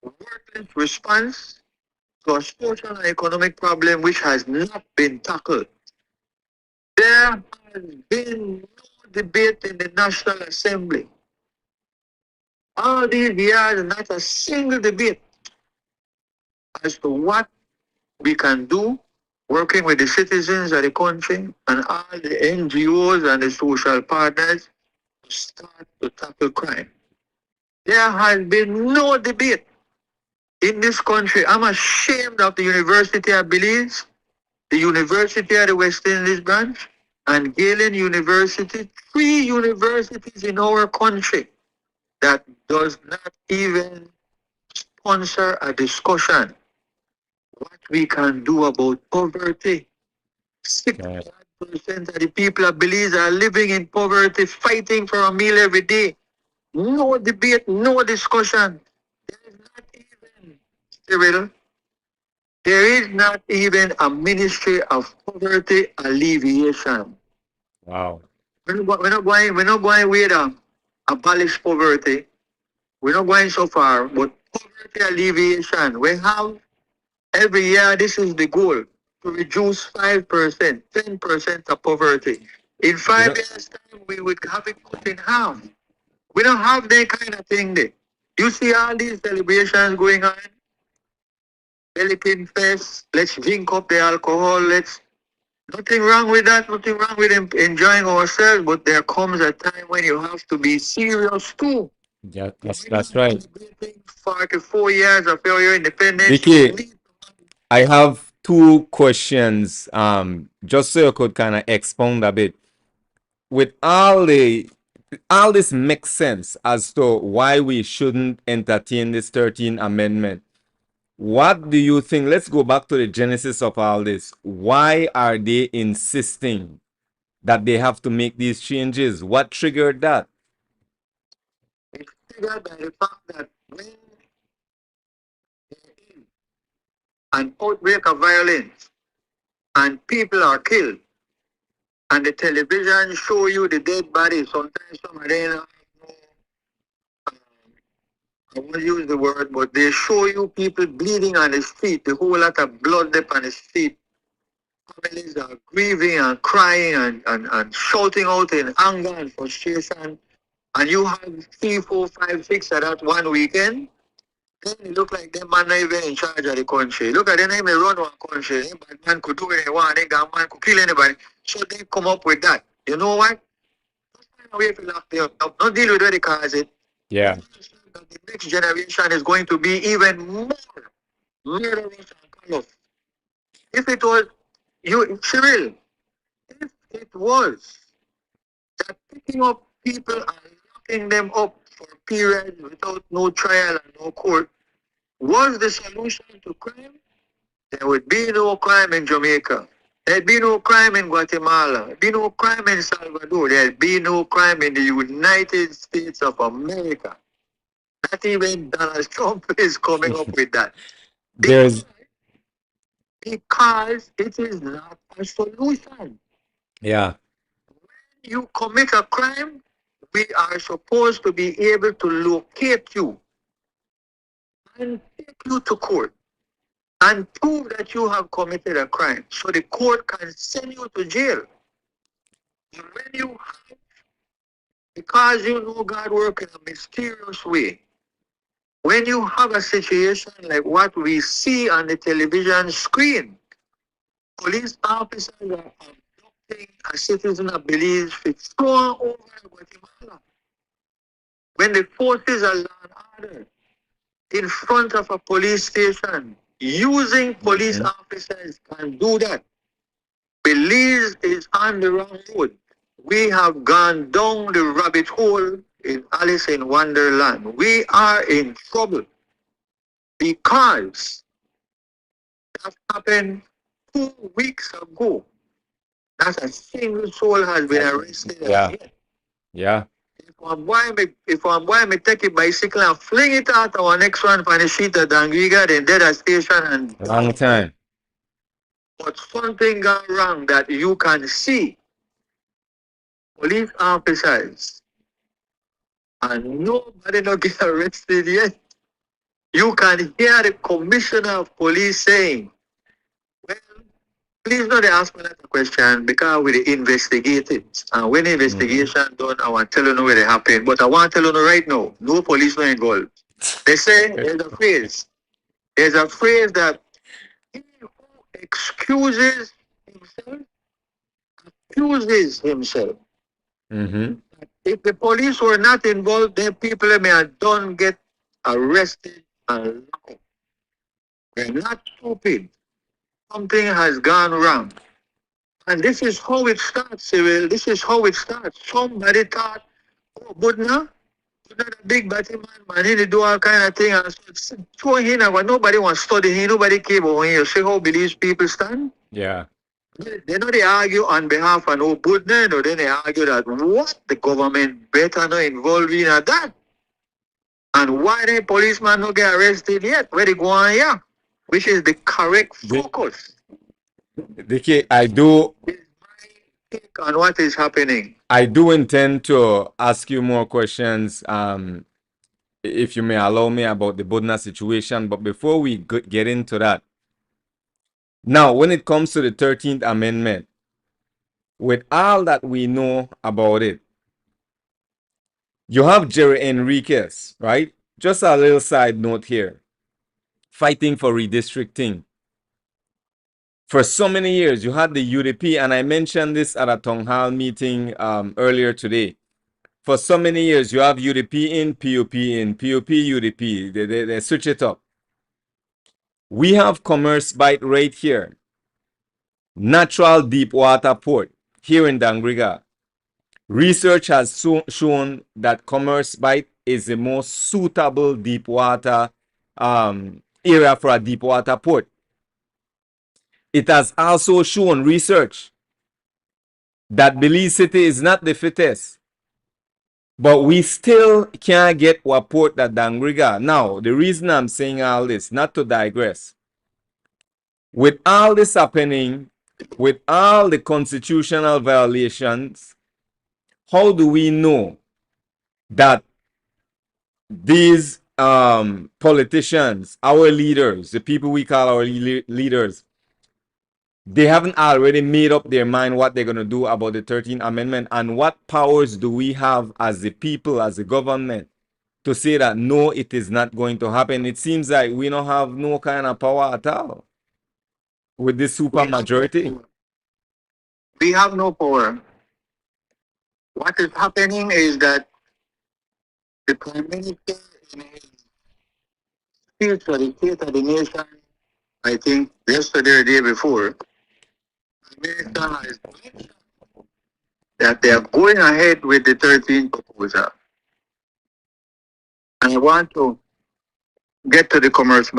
worthless response to a social and economic problem which has not been tackled. There has been no debate in the National Assembly. All these years, not a single debate as to what we can do working with the citizens of the country and all the NGOs and the social partners to start to tackle crime. There has been no debate in this country. I'm ashamed of the University of Belize, the University of the West Indies branch, and Galen University, 3 universities in our country that does not even sponsor a discussion what we can do about poverty. 60% of the people of Belize are living in poverty, fighting for a meal every day. No debate, no discussion. There is not even, Cyril, there is not even a Ministry of Poverty Alleviation. Wow. We're not going with abolish poverty. We're not going so far, but poverty alleviation. We have every year, this is the goal, to reduce 5%, 10% of poverty. In 5 years' time, we would have it cut in half. We don't have that kind of thing there. You see all these celebrations going on, Pelican Fest, let's drink up the alcohol, nothing wrong with that, nothing wrong with enjoying ourselves, but there comes a time when you have to be serious too. Yeah, that's right. 44 years of your independence. Dickie, I have 2 questions. Just so you could kind of expound a bit. With all this makes sense as to why we shouldn't entertain this 13th Amendment. What do you think? Let's go back to the genesis of all this. Why are they insisting that they have to make these changes? What triggered that? It's triggered by the fact that when there is an outbreak of violence and people are killed, and the television show you the dead bodies, sometimes some of them have no, I won't use the word, but they show you people bleeding on the street, the whole lot of blood up on the street. Families are grieving and crying and shouting out in anger and frustration. And you have 3, 4, 5, 6 of that one weekend, then it look like them man not even in charge of the country. Look at them, they may run one country. Them bad man could do what they want, they got man could kill anybody. So they come up with that. You know what? Just find a way to lock them up. Don't deal with what they cause it. Yeah. The next generation is going to be even more murderous and callous. If it was you, Cyril, if it was that picking up people and locking them up for periods without no trial and no court was the solution to crime, there would be no crime in Jamaica. There'd be no crime in Guatemala. There'd be no crime in Salvador. There'd be no crime in the United States of America. Not even Donald Trump is coming up with that. There's Because it is not a solution. yeah. When you commit a crime, we are supposed to be able to locate you and take you to court and prove that you have committed a crime so the court can send you to jail. And when you have, because you know God work in a mysterious way, when you have a situation like what we see on the television screen, police officers are abducting a citizen of Belize for thrown over Guatemala. When the forces are law and order in front of a police station, using police officers can do that. Belize is on the wrong road. We have gone down the rabbit hole in Alice in Wonderland. We are in trouble because that happened 2 weeks ago. Not a single soul has been arrested. Yeah. Yeah. If one boy may take a bicycle and fling it out our next one for the street of Dangriga, then dead at station and Long time. but something gone wrong that you can see. Police officers and nobody not get arrested yet. You can hear the commissioner of police saying, well, please not ask me that question because we investigate it. And when the investigation done, I want to tell you know where it happened. But I want to tell you know right now, no police not involved. They say there's a phrase. There's a phrase that he who excuses himself accuses himself. If the police were not involved, then people may have done get arrested and locked up. We're not stupid. Something has gone wrong. And this is how it starts, Cyril. This is how it starts. Somebody thought, oh, Budna, the big batty man, he do all kind of thing. And so throw him, but nobody wants to study him, nobody care about him. You see how these people stand? Yeah. They know they argue on behalf of no Budna, or then they argue that what the government better not involved in that. And why the policeman not get arrested yet? Where they go on here? Which is the correct focus. Dickie, I do take on what is happening. I do intend to ask you more questions, if you may allow me, about the Budna situation. But before we get into that, now, when it comes to the 13th Amendment, with all that we know about it, you have Jerry Enriquez, right? Just a little side note here, fighting for redistricting. For so many years, you had the UDP, and I mentioned this at a town hall meeting earlier today. For so many years, you have UDP in, PUP in, PUP, UDP. They switch it up. We have 𝐶ommerce right here. Natural deep water port here in Dangriga. Research has shown that 𝐶ommerce is the most suitable deep water area for a deep water port. It has also shown research that Belize City is not the fittest. But we still can't get a port at Dangriga. Now, the reason I'm saying all this, not to digress, with all this happening, with all the constitutional violations, how do we know that these politicians, our leaders, the people we call our leaders, they haven't already made up their mind what they're going to do about the 13th Amendment? And what powers do we have as the people, as the government, to say that no, it is not going to happen? It seems like we don't have no kind of power at all with this super majority. We have no power. What is happening is that the Prime Minister in his speech for the State of the Nation, I think yesterday or the day before, the Minister has mentioned that they are going ahead with the 13th proposal. And I want to get to the 𝐶ommerce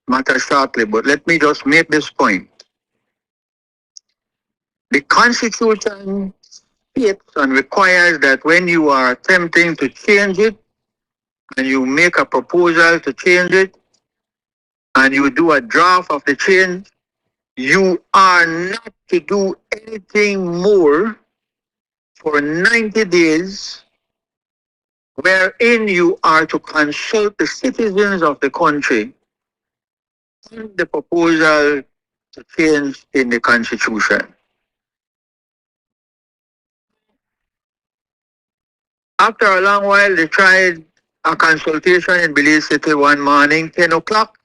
matter shortly, but let me just make this point. The Constitution states and requires that when you are attempting to change it, and you make a proposal to change it, and you do a draft of the change, you are not to do anything more for 90 days, wherein you are to consult the citizens of the country on the proposal to change in the Constitution. After a long while, they tried a consultation in Belize City one morning, 10 o'clock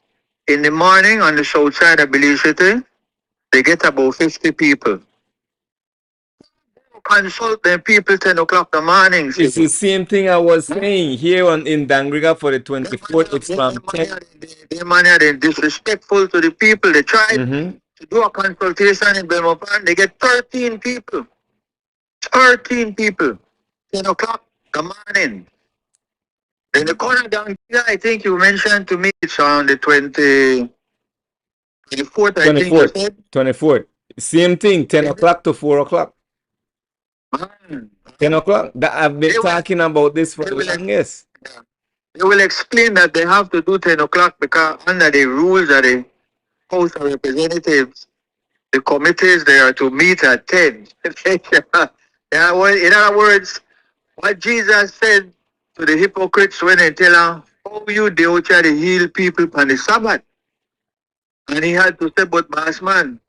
in the morning on the south side of Belize City. They get about 50 people. Consult them people 10 o'clock in the morning. It's the same thing I was saying here in Dangriga for the 24th. It's from 10. They're disrespectful to the people. They tried to do a consultation in Belmopan. They get 13 people. 13 people. 10 o'clock in the morning. Then the corner down here, I think you mentioned to me it's on the 24th, I think you said. 24th. Same thing, 10 o'clock to 4 o'clock. 10 o'clock. That I've been talking about this for the longest. They will explain that they have to do 10 o'clock because under the rules of the House of Representatives, the committees, they are to meet at 10. Yeah, well, in other words, what Jesus said to the hypocrites when they tell them, how you they will try to heal people on the Sabbath? And he had to say, but boss man,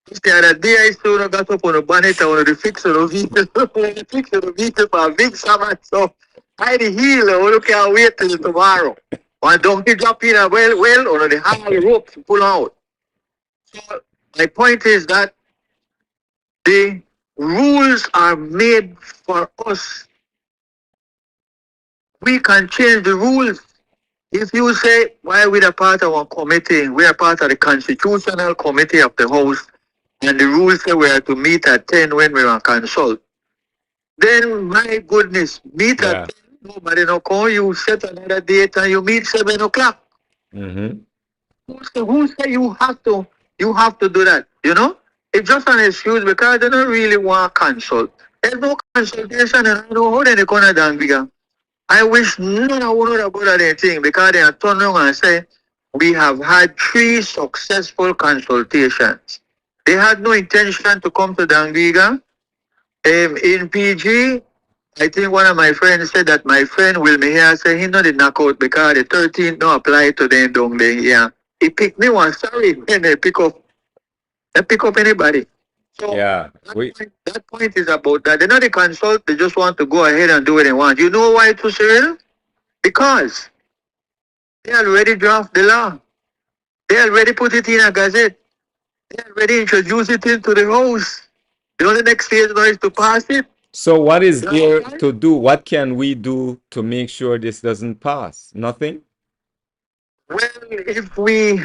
the other day I still got up on a bonnet, I wanted to fix the vehicle, for a big Sabbath. So I the heal, I can't wait till tomorrow. One donkey drop in a well, or the high rope to pull out. So my point is that the rules are made for us. We can change the rules. If you say, why we are part of one committee, we are part of the constitutional committee of the House, and the rules say we are to meet at 10 when we are consult, then my goodness, meet at 10, nobody no call you, set another date and you meet 7 o'clock. Who say you have to do that? You know? It's just an excuse because they don't really want consult. There's no consultation and I know how they're gonna Dangriga. I wish none of one about that thing because they are turning around and say we have had 3 successful consultations. They had no intention to come to Dangriga. In PG, I think one of my friends said that my friend will me here say he not did knock out because the 13th no apply to them down there. Yeah. He picked me one, sorry, when they pick up anybody. So that point is about that. They're not a consult, they just want to go ahead and do what they want. You know why too, Cyril? Because they already draft the law. They already put it in a gazette. They already introduced it into the House. The only next stage now is to pass it. So what is there to do? What can we do to make sure this doesn't pass? Nothing? Well, if we...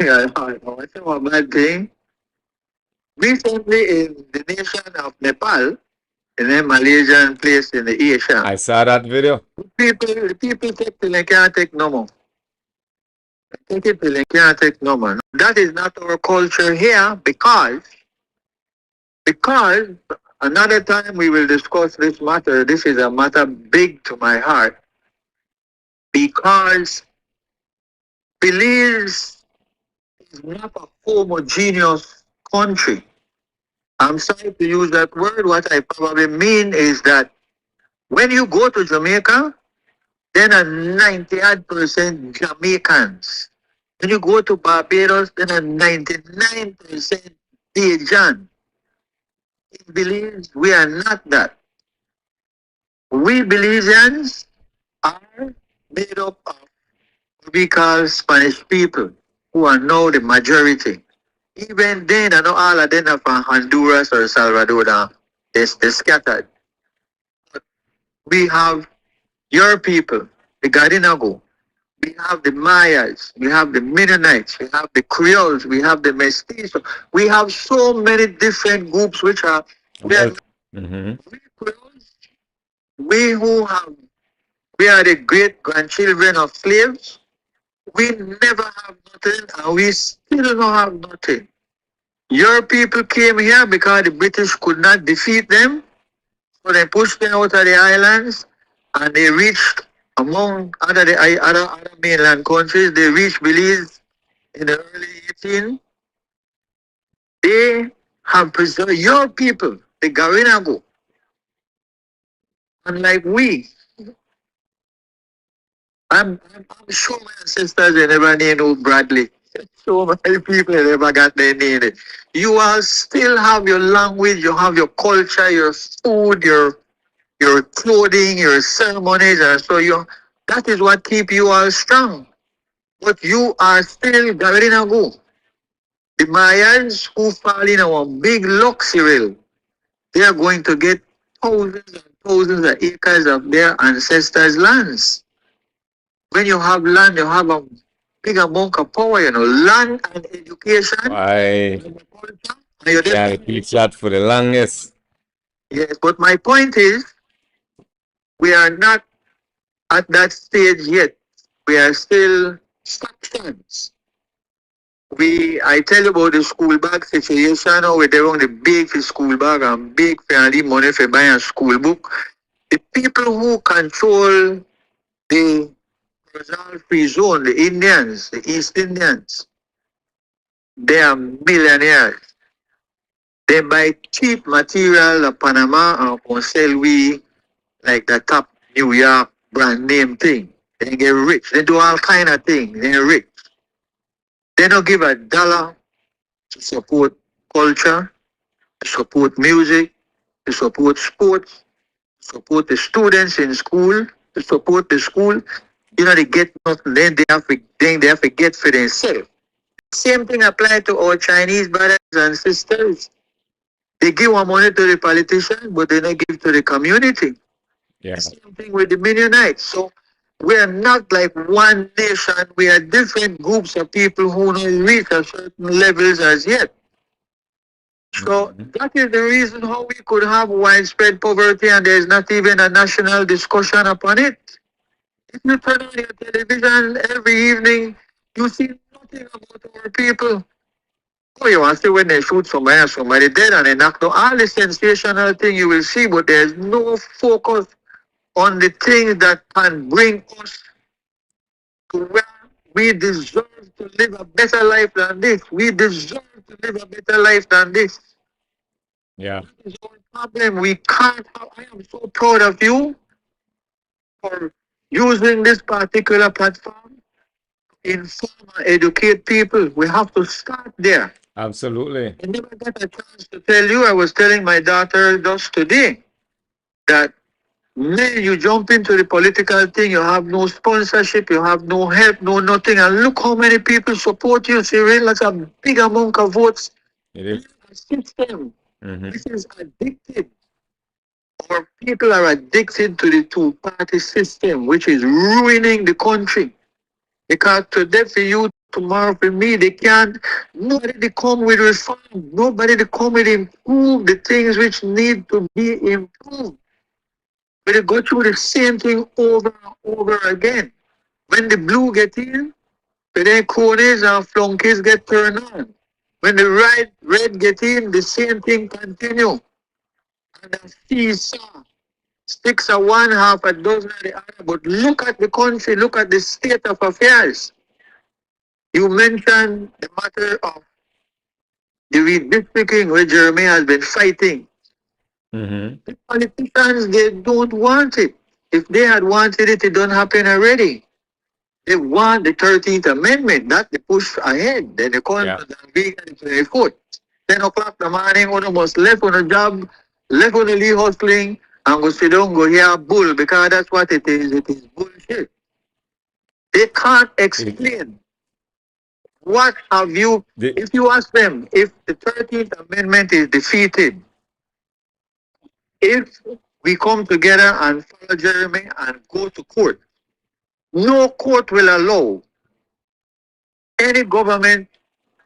Yeah, it's a bad thing. Recently in the nation of Nepal, in a Malaysian place in the Asia, I saw that video. The people take till they can't take no more. Take it till they can't take no more. That is not our culture here because another time we will discuss this matter. This is a matter big to my heart because Belize is not a homogeneous country. I'm sorry to use that word. What I probably mean is that when you go to Jamaica, then a 90% Jamaicans. When you go to Barbados, then a 99% Bajan. In Belize, we are not that. We Belizeans are made up of what we call Spanish people, who are now the majority. Even then, I know all of them are from Honduras or Salvador. They're scattered. But we have your people, the Garinago. We have the Mayas. We have the Mennonites. We have the Creoles. We have the Mestizos. We have so many different groups which are... We are Creoles. We are the great-grandchildren of slaves. We never have nothing, and we still don't have nothing. Your people came here because the British could not defeat them, so they pushed them out of the islands, and they reached among other mainland countries. They reached Belize in the early 18th. They have preserved your people, the Garinago, unlike we. I'm sure my ancestors they never knew Bradley. So many people never got their name. You all still have your language, you have your culture, your food, your your clothing, your ceremonies, and so you. That is what keep you all strong. But you are still gathering a go. The Mayans who fall in our big luck, Cyril, they are going to get thousands and thousands of acres of their ancestors' lands. When you have land, you have a big amount of power, land and education. Why? And Yeah, repeat that for the longest. yes, but my point is, we are not at that stage yet. We are still factions. I tell you about the school bag situation, how we're doing the big for school bag and big for the money for buying a school book. The people who control the Brazil free zone, the Indians, the East Indians, they are millionaires. They buy cheap material in Panama and can sell we like the top New York brand name thing. They get rich. They do all kind of things. They're rich. They don't give a dollar to support culture, to support music, to support sports, to support the students in school, to support the school. They get nothing. Then they have to get for themselves. Same thing applies to our Chinese brothers and sisters. They give our money to the politician, but they don't give to the community. Yeah. Same thing with the Mennonites. So we are not like one nation. We are different groups of people who don't reach a certain levels as yet. So that is the reason how we could have widespread poverty and there is not even a national discussion upon it. If you turn on your television every evening, you see nothing about our people. Oh, you want to see when they shoot somebody and somebody dead and they knock down all the sensational thing you will see, but there's no focus on the things that can bring us to where we deserve to live a better life than this. We deserve to live a better life than this. Yeah. That is our problem. We can't have, I am so proud of you for using this particular platform to inform and educate people. We have to start there. Absolutely. I never got a chance to tell you. I was telling my daughter just today that man, you jump into the political thing, you have no sponsorship, you have no help, no nothing, and look how many people support you, Cyril. That's a big amount of votes. It is. A system which is addicted, or people are addicted to the two-party system, which is ruining the country. Because today for you, tomorrow for me, they can't. Nobody they come with reform. Nobody they come with improve the things which need to be improved. But they go through the same thing over and over again. When the blue get in, the then cronies and flunkies get turned on. When the red get in, the same thing continue. And the seesaw. Sticks are one, half a dozen of the other. But look at the country, look at the state of affairs. You mentioned the matter of the redistricting where Jeremy has been fighting. The politicians, they don't want it. If they had wanted it, it don't happen already. They want the 13th Amendment, that they push ahead. Then they call to Dangriga and 24th. 10 o'clock in the morning, one almost left on a job, left on the leave hustling, and go sit down, go hear bull, because that's what it is. It is bullshit. They can't explain. What have you, if you ask them, if the 13th Amendment is defeated, if we come together and follow Jeremy and go to court, no court will allow any government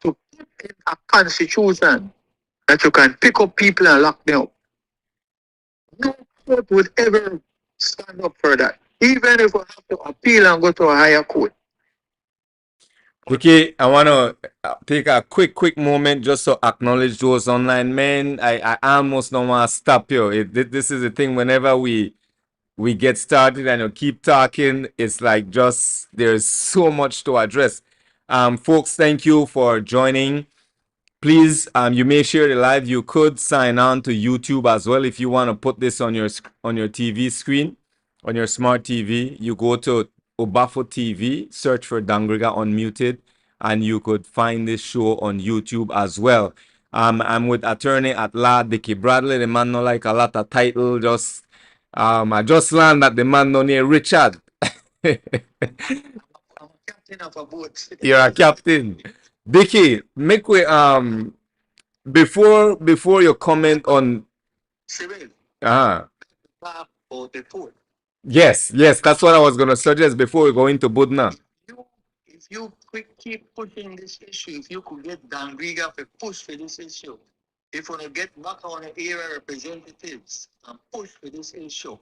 to put in a constitution that you can pick up people and lock them up. No court would ever stand up for that, even if we have to appeal and go to a higher court. Dickie, I want to take a quick moment just to acknowledge those online men. I almost don't want to stop you. This is the thing. Whenever we get started and you keep talking, it's like just there's so much to address. Folks, thank you for joining. Please, you may share the live. You could sign on to YouTube as well if you want to put this on your TV screen, on your smart TV. You go to Obafo TV, search for Dangriga Unmuted, and you could find this show on YouTube as well. I'm with attorney at law Dickie Bradley. The man not like a lot of title, just I just learned that the man no name Richard. I'm a captain of a boat. You're a captain. Dickie, make we before you comment on Cyril, uh talk about the port. yes, that's what I was gonna suggest before we go into Budna. You, if you keep pushing this issue, if you could get Dangriga to push for this issue, if we get back on the area representatives and push for this issue,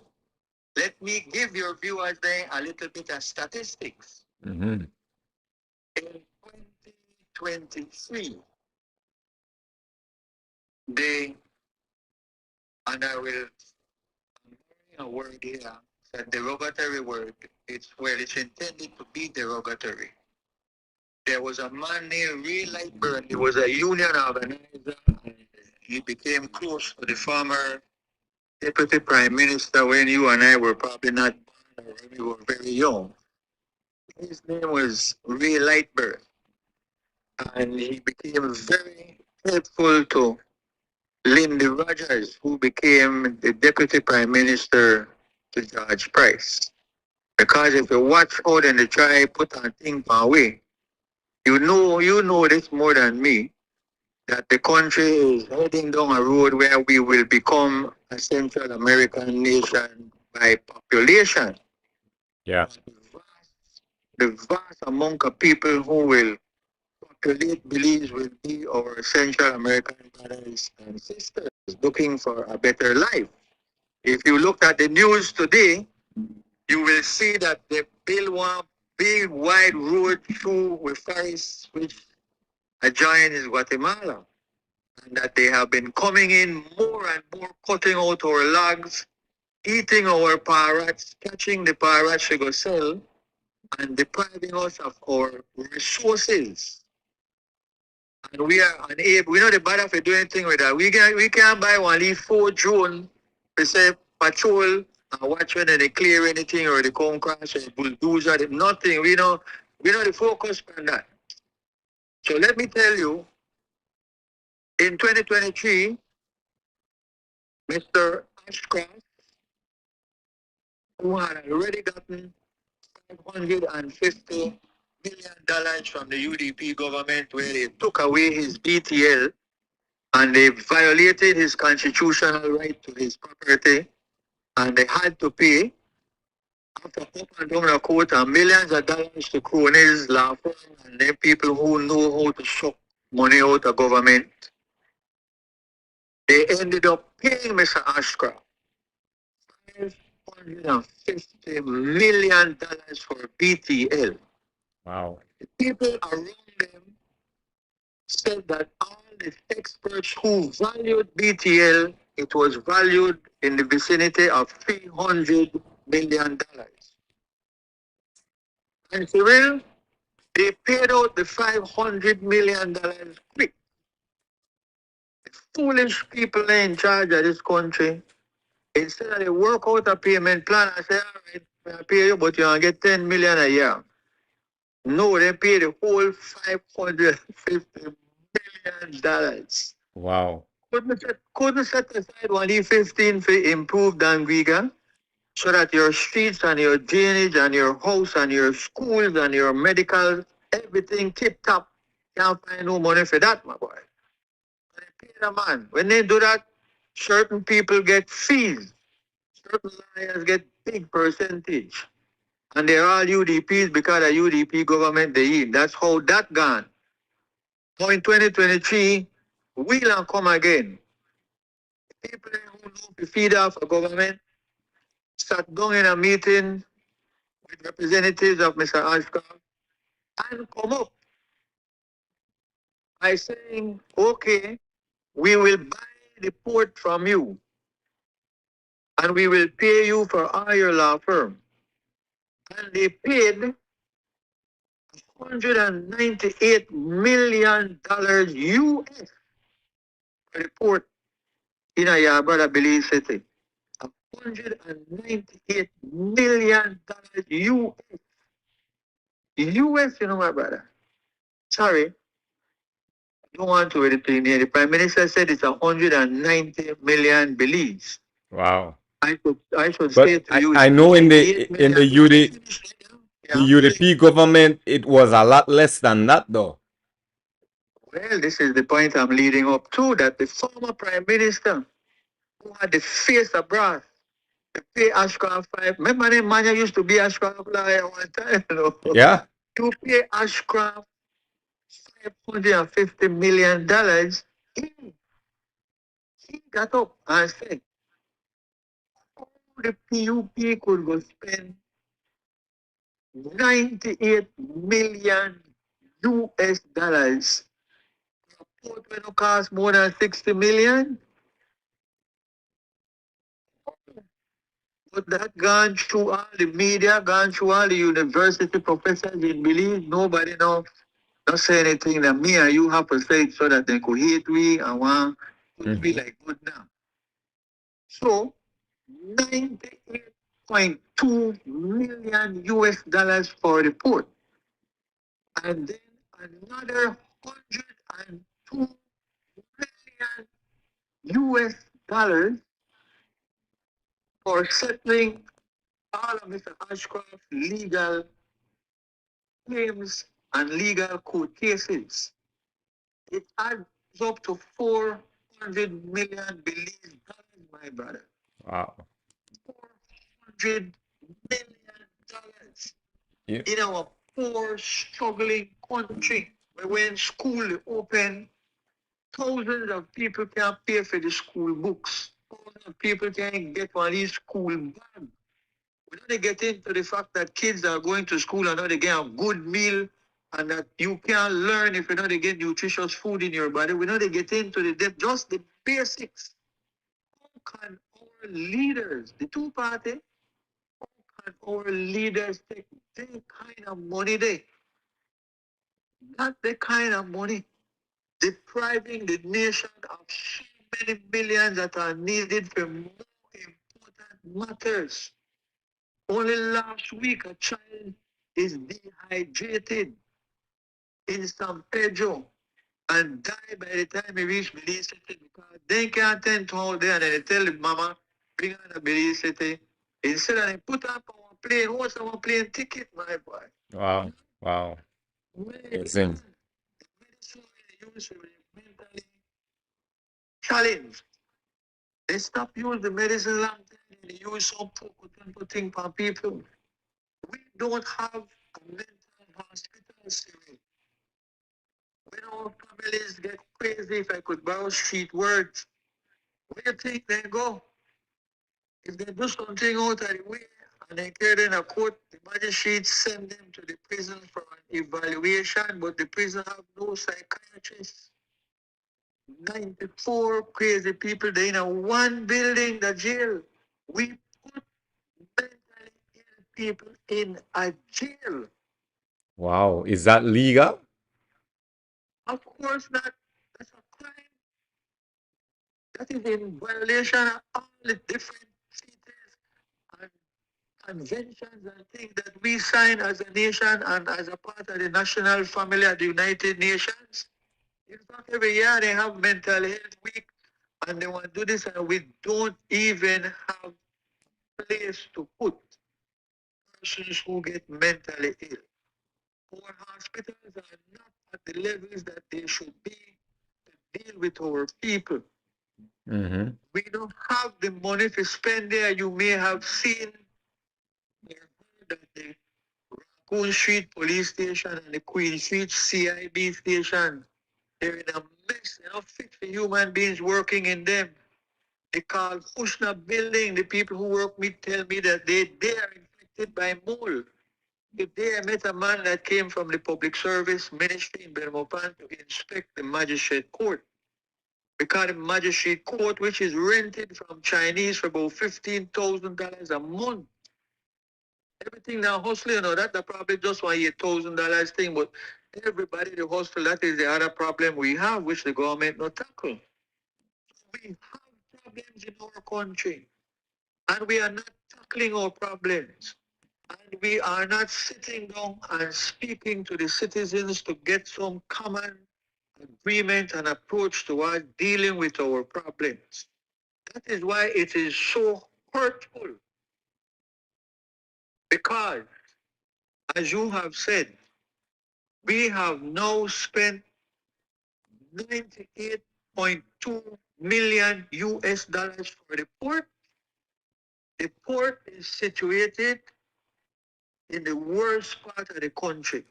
let me give your viewers there a little bit of statistics. Mm-hmm. In 2023, they, and I will, I'm using a word here, a derogatory word. It's intended to be derogatory. There was a man named Ray Lightburn. He was a union organizer. And he became close to the former deputy prime minister when you and I were probably not born or when we were very young. His name was Ray Lightburn. And he became very helpful to Lindy Rogers, who became the deputy prime minister to George Price. Because if you watch out and they try put on things away, you know this more than me, that the country is heading down a road where we will become a Central American nation by population. Yeah. The vast amount of people who will populate Belize will be our Central American brothers and sisters looking for a better life. If you look at the news today, you will see that they build one big wide road through with forests which adjoins Guatemala. And that they have been coming in more and more, cutting out our logs, eating our parrots, catching the parrots to go sell, and depriving us of our resources. And we are unable, we know the bother for doing anything with that. We can't buy one leaf 4 drone, we say patrol, and watch when they clear anything or they come crash or bulldozer, nothing. We know the focus on that. So let me tell you, in 2023, Mr. Ashcroft, who had already gotten $550 million from the UDP government, where they took away his BTL and they violated his constitutional right to his property, and they had to pay, after up and down the court, and millions of dollars to cronies, law firms, and then people who know how to suck money out of government. They ended up paying Mr. Ashcroft $550 million for BTL. Wow. The people around them said that all the experts who valued BTL, it was valued in the vicinity of $300 million. And Cyril, they paid out the $500 million quick. The foolish people in charge of this country, instead of they work out a payment plan and say, all right, I pay you, but you're going to get $10 million a year. No, they pay the whole $550 million. Wow. Couldn't set aside only 15 for improve Dangriga so that your streets and your drainage and your house and your schools and your medical, everything tip top. Can't find no money for that, my boy. And they pay the man. When they do that, certain people get fees. Certain lawyers get big percentage. And they're all UDPs because the UDP government they eat. That's how that gone. Now in 2023, we'll come again. People who know to feed off a government sat down in a meeting with representatives of Mr. Ashcroft and come up by saying, okay, we will buy the port from you and we will pay you for all your law firm. And they paid $198 million US for the port in a brother Belize City. $198 million US. US, you know, my brother. Sorry, I don't want to read it here. The Prime Minister said it's 190 million Belize. Wow. I should But say to you, I it's know $98 in the million. The Yeah, I'm saying. UDP government, it was a lot less than that, though. Well, this is the point I'm leading up to, that the former prime minister who had the face of brass to pay Ashcroft five. Remember the man used to be Ashcroft lawyer one time, you know? Yeah. To pay Ashcroft $550 million, he got up and said, all the PUP could go spend 98 million US dollars. A port when it cost more than 60 million. But that gone through all the media, gone through all the university professors in Belize. Nobody know, not say anything that me and you have to say it so that they could hate we and want to be like good now. So 98.2 million US dollars for the port. And then another 102 million US dollars for settling all of Mr. Ashcroft's legal claims and legal court cases. It adds up to 400 million Belize dollars, my brother. Wow. 400 million dollars Yeah. in our poor, struggling country. When school open, thousands of people can't pay for the school books. Thousands of people can't get one of these school bags. We don't get into the fact that kids are going to school and not they get a good meal and that you can't learn if you know they get nutritious food in your body. We know they get into the depth, just the basics. How can our leaders, the two party, how can our leaders take that kind of money there? Not the kind of money depriving the nation of so many millions that are needed for more important matters. Only last week, a child is dehydrated in San Pedro and die by the time he reach Belize City because they can't attend to all day and then they tell the mama, bring on a Belize City. Instead of they put up our plane, what's our plane ticket, my boy? Wow. Wow. Amazing. Mentally challenged. They stop using the medicine long time and they use some thing for people. We don't have a mental hospital, Cyril. When our families get crazy, if I could borrow street words, where do you think they go? If they do something out of the way and they get in a court, the magistrate send them to the prison for an evaluation, but the prison have no psychiatrist. 94 crazy people, they in a one building, the jail. We put mentally ill people in a jail. Wow. Is that legal? Of course not. That's a crime. That is in violation of all the different treaties and conventions and things that we sign as a nation and as a part of the national family of the United Nations. In fact, every year they have mental health week and they want to do this and we don't even have place to put persons who get mentally ill. Our hospitals are not at the levels that they should be to deal with our people. Mm-hmm. We don't have the money to spend there. You may have seen that the Raccoon Street Police Station and the Queen Street CIB station, they're in a mess. They're not fit for human beings working in them. They call Kushna building. The people who work with tell me that they are infected by mold. Today I met a man that came from the public service ministry in Belmopan to inspect the magistrate court. Because the magistrate court, which is rented from Chinese for about $15,000 a month. Everything now hustling, you know, that probably just one $8,000 thing, but everybody the hustle, that is the other problem we have, which the government not tackle. We have problems in our country, and we are not tackling our problems. And we are not sitting down and speaking to the citizens to get some common agreement and approach towards dealing with our problems. That is why it is so hurtful. Because, as you have said, we have now spent $98.2 million for the port. The port is situated in the worst part of the country.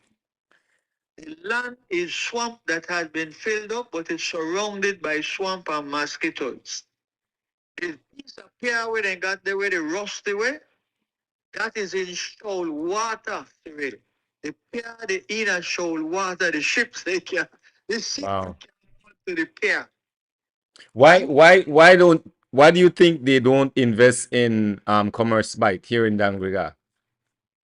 The land is swamp that has been filled up, but it's surrounded by swamp and mosquitoes. The piece of pier where they got there where the rusty way, that is in shoal water, Cyril. The pier, the inner shoal water, the ships they can, the ships Wow. can't come to the pier. Why do you think they don't invest in commerce bite here in Dangriga?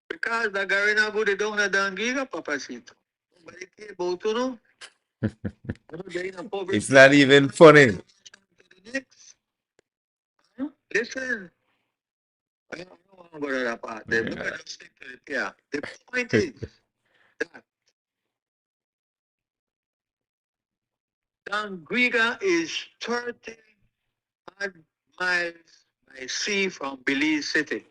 Because the garina go the down the Dangriga, papacito. Nobody care about you know. It's not even funny. Listen, I don't want to go to that part. Let me just stick to the pier. The point is that Dangriga is 30 odd miles by sea from Belize City.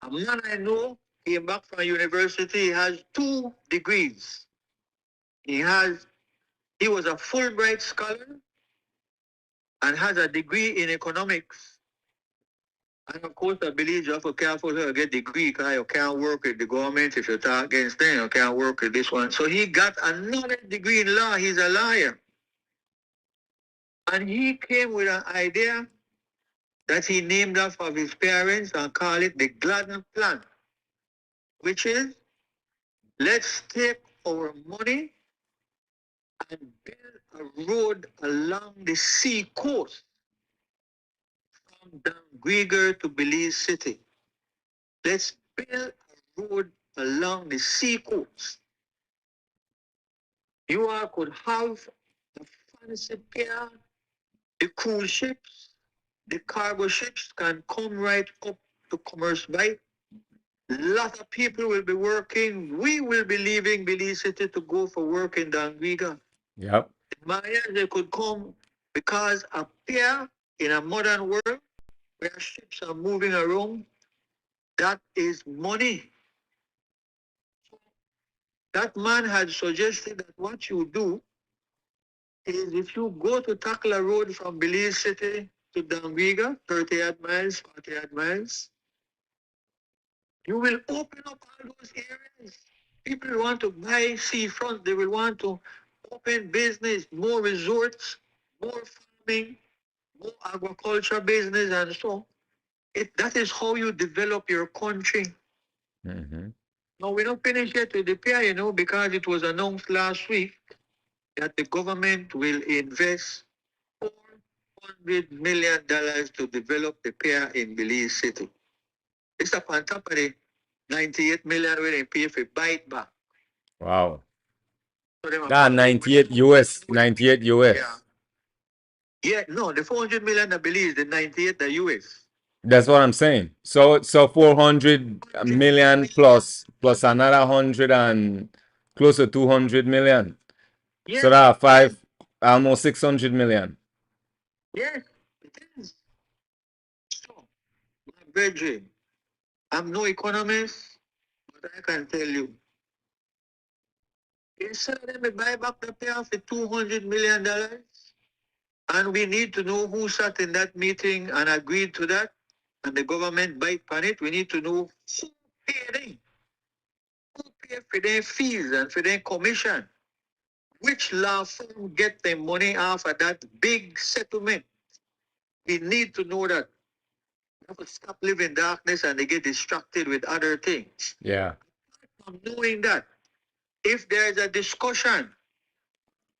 A man I know came back from university, he has 2 degrees. He was a Fulbright scholar and has a degree in economics. And of course, I believe you have to be careful to get a degree because you can't work with the government. If you talk against them, you can't work with this one. So he got another degree in law. He's a lawyer. And he came with an idea that he named after his parents and called it the Gladden Plan, which is, let's take our money and build a road along the sea coast from Dangriga to Belize City. Let's build a road along the sea coast. You all could have the fancy pier, the cruise ships, the cargo ships can come right up to Commerce Bay. A lot of people will be working. We will be leaving Belize City to go for work in Dangriga. Yep. The Mayans, they could come because a pier in a modern world where ships are moving around, that is money. That man had suggested that what you do is if you go to Takla Road from Belize City to Dangriga, 30 odd miles, 40 odd miles, you will open up all those areas. People will want to buy seafront. They will want to open business, more resorts, more farming, more agriculture business, and so that is how you develop your country. Mm-hmm. Now, we're not finished yet with the pier, you know, because it was announced last week that the government will invest $400 million to develop the pier in Belize City. It's up on top of the 98 million we they pay for bite back. Wow. So them That 98 US. 98 US. Yeah, no, the 400 million I believe, the 98 the US. That's what I'm saying. So 400 million plus another 100 and close to 200 million. Yes. So that almost 600 million. Yes, it is. So, my brethren, I'm no economist, but I can tell you, instead of them buy back the payoff for $200 million, and we need to know who sat in that meeting and agreed to that, and the government bite on it. We need to know who paid them, who paid for their fees and for their commission. Which law firm get their money off of that big settlement? We need to know that. We have to stop living in darkness and they get distracted with other things. Yeah. From knowing that, if there's a discussion,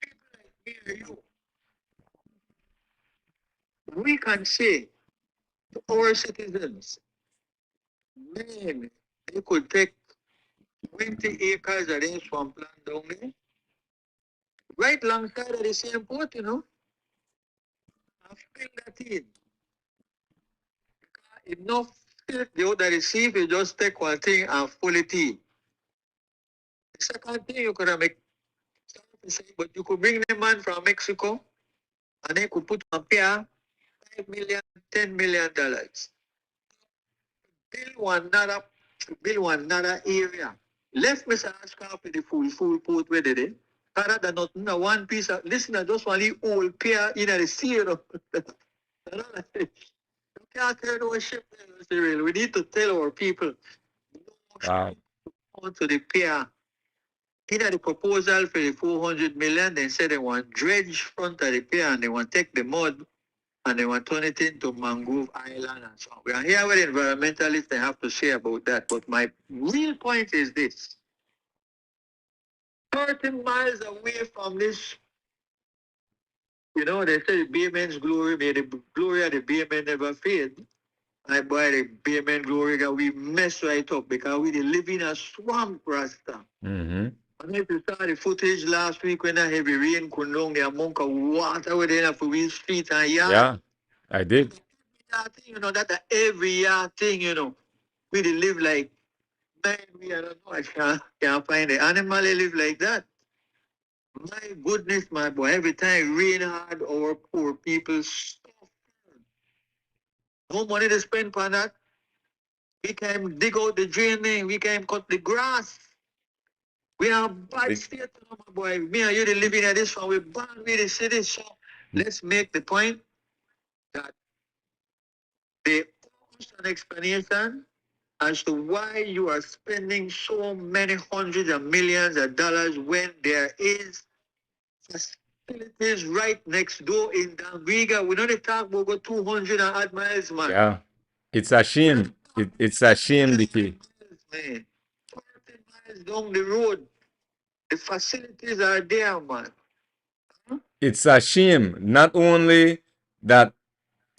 people like me or you, we can say to our citizens, man, they could take 20 acres of this swampland down there, right alongside of the same port, you know, and fill that in. Enough the other receive, you just take one thing and pull it in. The second thing you could have make, but you could bring the man from Mexico and they could put on pier, $5 million $10 million. Build another area. Left Mr. Ashcroft with the full port where they did. Rather than nothing, one piece of, listen, I just want to old pair in the sea, you know. You can't carry no ship, Cyril. We need to tell our people. Wow. On to the pier. In the proposal for the 400 million, they said they want dredge front of the pier and they want to take the mud and they want to turn it into mangrove island and so on. We are here with environmentalists, they have to say about that. But my real point is this. 30 miles away from this, you know, they say the Bayman's glory, may the glory of the Bayman never fade. I buy the Bayman glory that we mess right up because we live in a swamp, Rasta. Mm-hmm. And if you saw the footage last week when that heavy rain come down, the amount of water within for we street and yard. Yeah, I did. You know, that's every year thing, you know. We dey live like, man, we I don't know, I can't find the animal they live like that. My goodness, my boy, every time rain hard, our poor people suffer. No money to spend on that. We can dig out the drain, we can cut the grass. We are bad state, my boy. Me and you they living in this one. We're born with the city. So let's make the point that they owe us an explanation as to why you are spending so many hundreds of millions of dollars when there is facilities right next door in Dangriga. We know they talk about go 200 and odd miles, man. Yeah. It's a shame. It's a shame, Dickie. Man, 30 miles down the road. The facilities are there, man. It's a shame. Not only that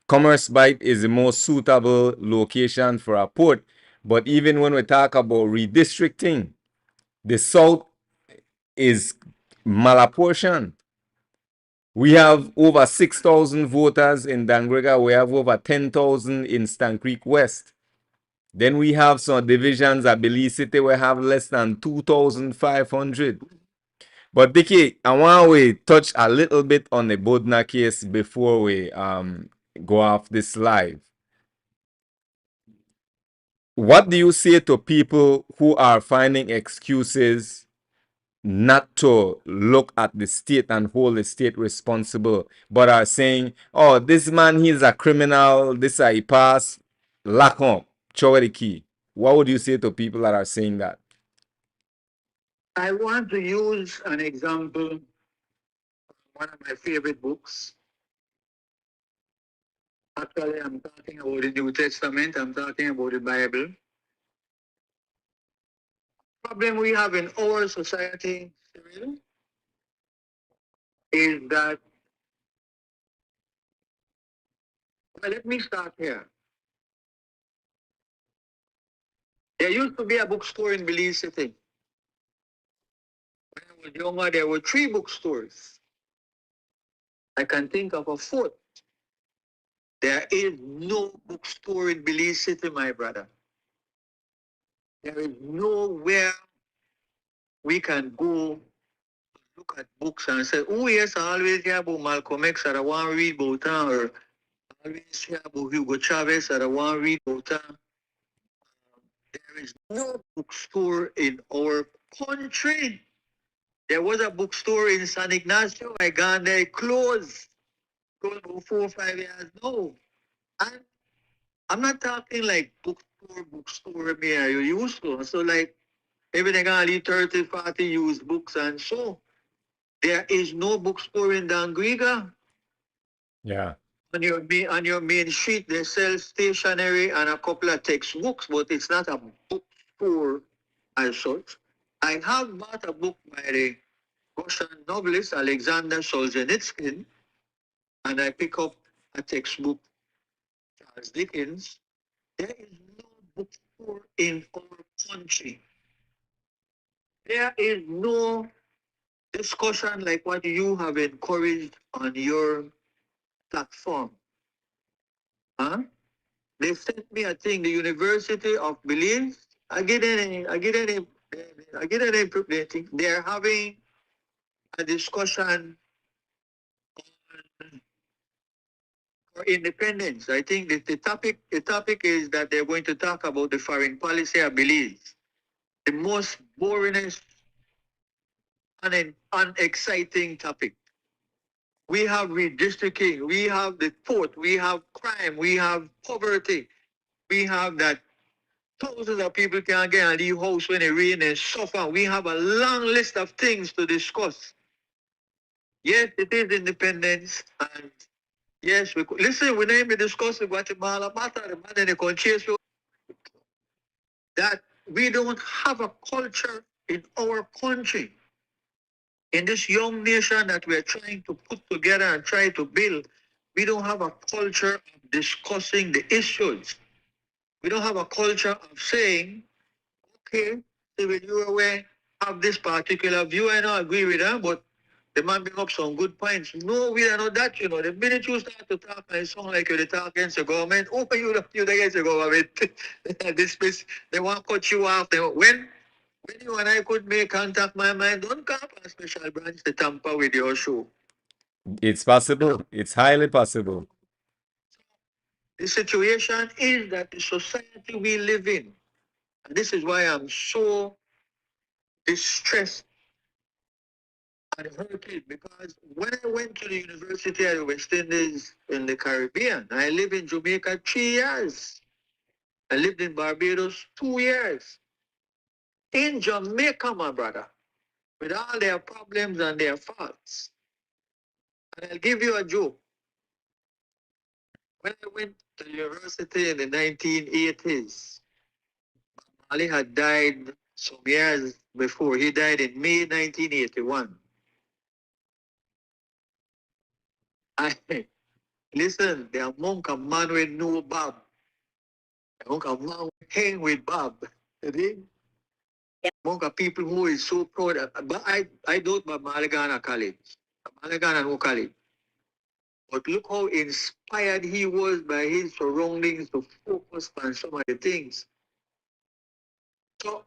Commerce Bight is the most suitable location for a port, but even when we talk about redistricting, the South is malapportioned. We have over 6,000 voters in Dangriga. We have over 10,000 in Stan Creek West. Then we have some divisions at Belize City. We have less than 2,500. But Dickie, I want to touch a little bit on the Bodna case before we go off this live. What do you say to people who are finding excuses not to look at the state and hold the state responsible, but are saying, oh, this man, he's a criminal, this he pass, lock up, throw the key. What would you say to people that are saying that? I want to use an example, one of my favorite books. Actually, I'm talking about the New Testament, I'm talking about the Bible. Problem we have in our society, Cyril, is that, well, let me start here. There used to be a bookstore in Belize City. When I was younger, there were 3 bookstores. I can think of a 4th. There is no bookstore in Belize City, my brother. There is nowhere we can go look at books and say, oh yes, I always hear about Malcolm X that I want to read about him, or I always hear about Hugo Chavez that I want to read about him. There is no bookstore in our country. There was a bookstore in San Ignacio. I gone there, closed. Closed about 4 or 5 years. No. And I'm not talking like bookstore, me you used to. So like, maybe they got 30, 40 used books and so. There is no bookstore in Dangriga. Yeah. On your main street, they sell stationery and a couple of textbooks, but it's not a bookstore as such. I have bought a book by the Russian novelist Alexander Solzhenitsyn, and I pick up a textbook, Charles Dickens. There is no bookstore in our country. There is no discussion like what you have encouraged on your platform. Huh? They sent me a thing, the University of Belize. They're having a discussion on for independence. I think that the topic is that they're going to talk about the foreign policy of Belize. The most boringest and unexciting topic. We have redistricting, we have the port, we have crime, we have poverty, we have that thousands of people can't get out of the house when it rains and suffer. We have a long list of things to discuss. Yes, it is independence, and yes, we could listen. We name discuss the Guatemala matter, the man in the country, that we don't have a culture in our country, in this young nation that we're trying to put together and try to build. We don't have a culture of discussing the issues. We don't have a culture of saying, okay, Cyril Uruwei have this particular view. I don't agree with them, but the man bring up some good points. No, we are not that, you know. The minute you start to talk and it sound like you're talking against the government, open you against the government. This place, they want to cut you off. When you and I could make contact, my mind, don't come for a special branch to tamper with your show. It's possible. It's highly possible. The situation is that the society we live in, and this is why I'm so distressed and hurted, because when I went to the University of the West Indies in the Caribbean, I lived in Jamaica 3 years. I lived in Barbados 2 years. In Jamaica, my brother, with all their problems and their faults. And I'll give you a joke. When I went to the university in the 1980s, Ali had died some years before. He died in May 1981. I listen, the monk a man with no Bob. The monk a man hang with Bob. See? Monk of people who is so proud. But I don't but Malagana College. Malagana no college. But look how inspired he was by his surroundings to focus on some of the things. So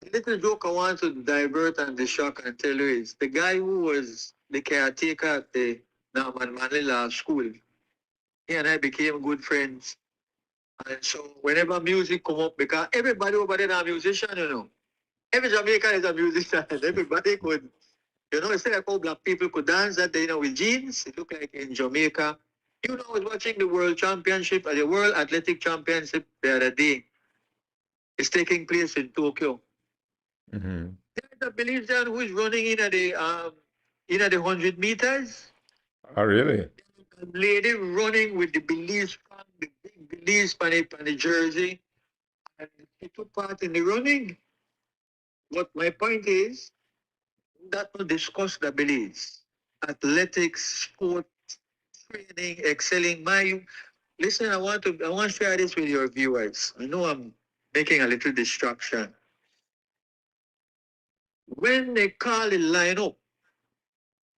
the little joke I want to divert and distract and tell you is the guy who was the caretaker at the Norman Manila school. He and I became good friends. And so whenever music come up, because everybody over there is a musician, you know. Every Jamaican is a musician. Everybody could, you know, it's like how black people could dance that day, you know, with jeans. It looked like in Jamaica. You know, I was watching the World Championship, the World Athletic Championship the other day. It's taking place in Tokyo. Mm-hmm. There's a Belizean who is running in the 100 meters. Oh, really? A lady running with the Belize flag, the big Belize on the jersey, and she took part in the running. But my point is that to discuss the Belize, athletics, sport, training, excelling. Listen, I want to share this with your viewers. I know I'm making a little distraction. When they call the lineup,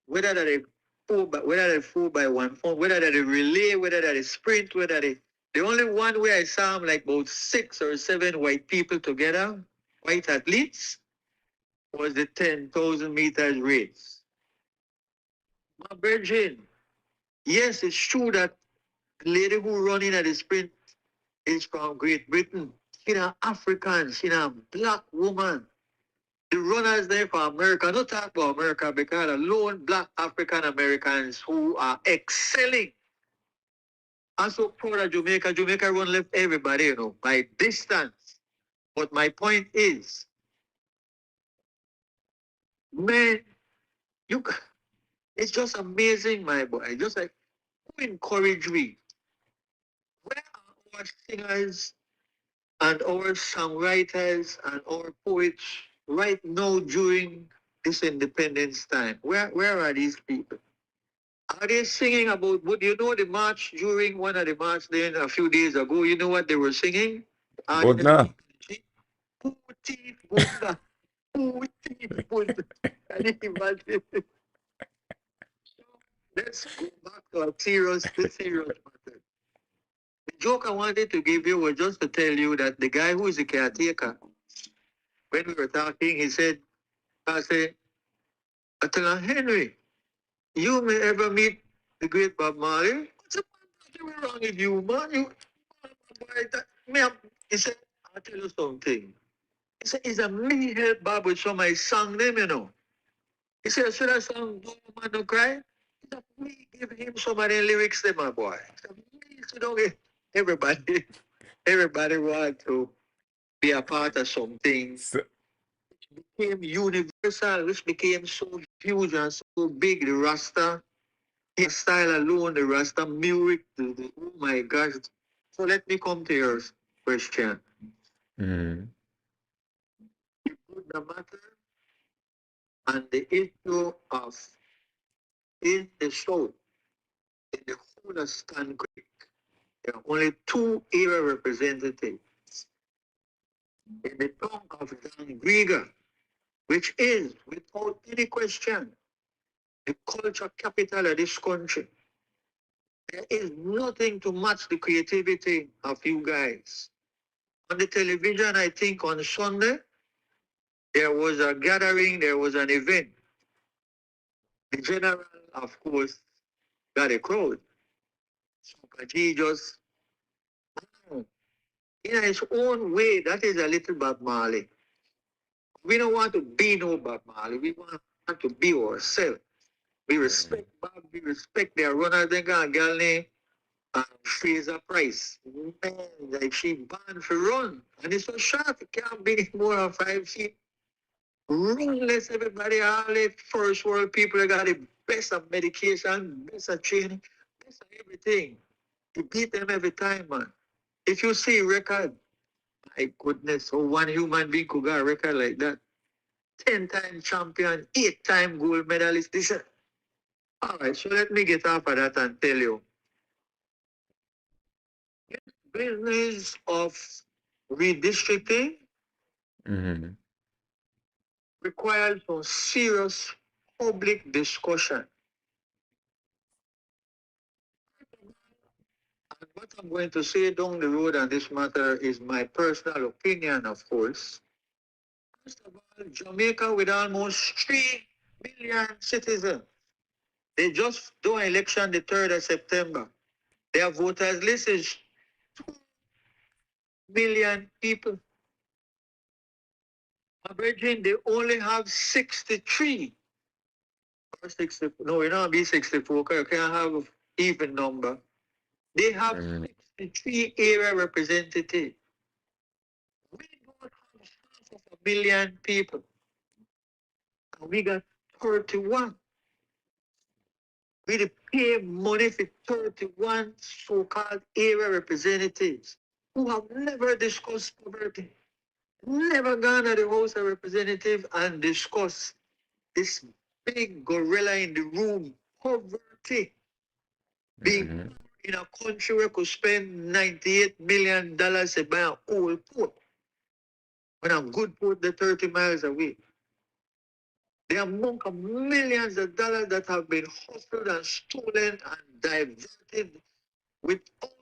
whether that is whether that 4x1, whether that is relay, whether that is sprint, whether that is the only one where I saw like about 6 or 7 white people together, white athletes, was the 10,000 meters race. My virgin, yes, it's true that the lady who running at the sprint is from Great Britain. She's an African, she's a black woman. The runners there for America, not talk about America, because alone black African Americans who are excelling. I'm so proud of Jamaica. Jamaica run left everybody, you know, by distance. But my point is, man, you, it's just amazing, my boy. Just like, who encourage me? Where are our singers and our songwriters and our poets right now during this independence time? Where are these people? Are they singing about, would you know the march during one of the march then a few days ago? You know what they were singing? Good now. Puti Bunda. Puti Bunda. Can you imagine? So let's go back to a serious matter. The joke I wanted to give you was just to tell you that the guy who is the caretaker, when we were talking, he said, I said, I tell him, Henry, you may ever meet the great Bob Marley? What's wrong with you, man? He said, I'll tell you something. He said, it's a me help Bob with some of my song name, you know. He said, should I song Don't Man No Cry? He said, me give him some of the lyrics there, my boy. He said, me sit down with everybody. Everybody want to be a part of something. So, Became universal, which became so huge and so big, the Rasta. His style alone, the Rasta music, oh my gosh. So let me come to your question. mhm. The matter and the issue of in the soul, in the whole of Stan Creek, there are only two era representatives in the tongue of Dangriga, which is, without any question, the culture capital of this country. There is nothing to match the creativity of you guys. On the television, I think on Sunday, there was a gathering, there was an event. The general, of course, got a crowd. So he just, in his own way, that is a little Bob Marley. We don't want to be no Bob Marley. We want to be ourselves. We respect Bob, we respect their runner, they got a girl named Fraser Price. Man, like she banned for run. And it's so short, it can't be more than 5 feet. Runless, everybody, all the first world people that got the best of medication, best of training, best of everything. You beat them every time, man. If you see record, my goodness, so one human being could get a record like that. 10-time champion, 8-time gold medalist. This is, all right, so let me get off of that and tell you. Business of redistricting Mhm. requires some serious public discussion. And what I'm going to say down the road on this matter is my personal opinion, of course. First of all, Jamaica with almost 3 million citizens. They just do an election the 3rd of September. Their voters list is 2 million people. Averaging, they only have 63 or 60. No, it don't be 64 because you can't have even number. They have 63 area representatives. We don't have half of a million people. And we got 31. We pay money for 31 so-called area representatives who have never discussed poverty, never gone to the House of Representatives and discussed this big gorilla in the room, poverty. Being in a country where could spend $98 million to buy an old port. When a good port, they're 30 miles away. The amount of millions of dollars that have been hustled and stolen and diverted without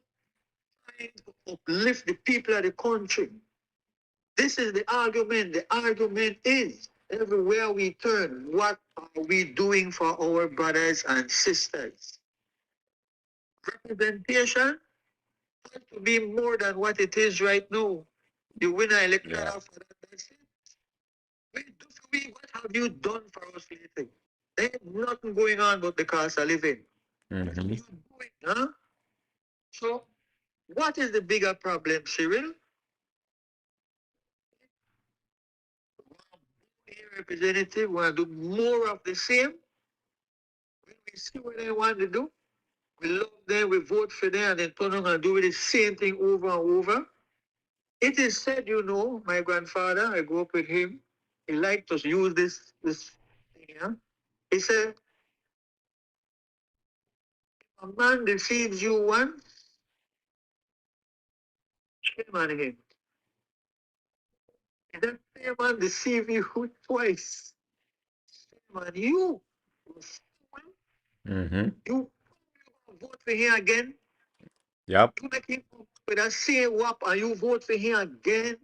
trying to uplift the people of the country. This is the argument. The argument is everywhere we turn, what are we doing for our brothers and sisters? Representation has to be more than what it is right now. You win an election after that, that's it. What have you done for us lately? There's nothing going on but the cost of living. What are you doing, huh? So, what is the bigger problem, Cyril? Representative want to do more of the same. When we see what they want to do, we love them, we vote for them, and then turn around and do the same thing over and over. It is said, you know, my grandfather, I grew up with him, he liked to use this thing, huh? He said, a man deceives you once, shame on him. If that same man deceive you twice, shame on you. You vote for him again. Yep. You make him with that same whop and you vote for him again.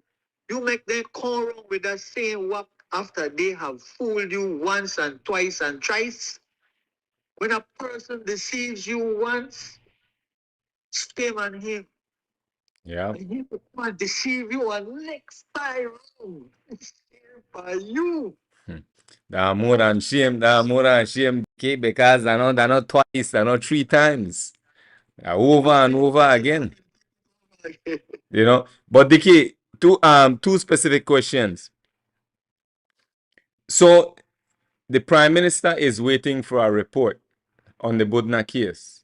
You make them come wrong with that same whop after they have fooled you once and twice and thrice. When a person deceives you once, Shame on him. Yeah. And he will come and deceive you, and next time round, shame by you. There are more than shame. There are more than shame, okay, because they're not twice, they're not three times. They're over and over again. You know. But Dickie, two specific questions. So the Prime Minister is waiting for a report on the Budna case.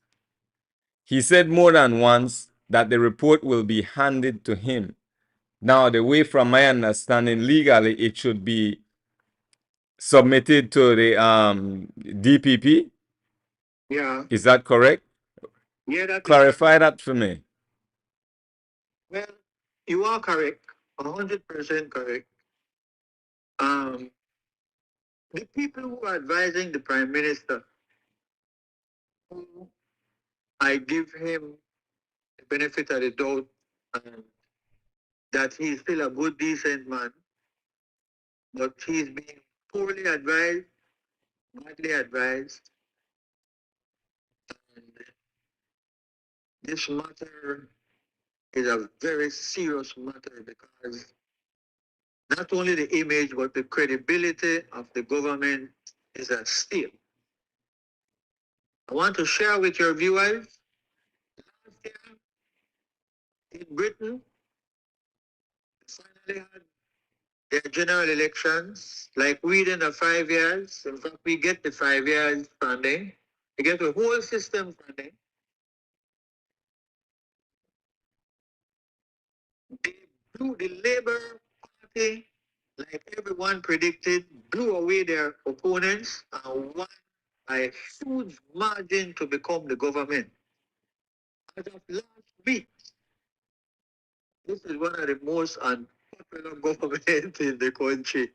He said more than once that the report will be handed to him. Now, the way from my understanding, legally, it should be submitted to the DPP. Yeah. Is that correct? Yeah, that Clarify that for me. Well, you are correct, 100% correct. The people who are advising the Prime Minister, who I give him the benefit of the doubt, that he's still a good, decent man, but he's being poorly advised, badly advised. And this matter is a very serious matter because not only the image, but the credibility of the government is at stake. I want to share with your viewers, last year in Britain, they finally had their general elections, like within the 5 years. In fact, we get the 5 years funding. We get the whole system funding. They blew the Labour Party, like everyone predicted, blew away their opponents and won by a huge margin to become the government. As of last week, this is one of the most unpopular governments in the country.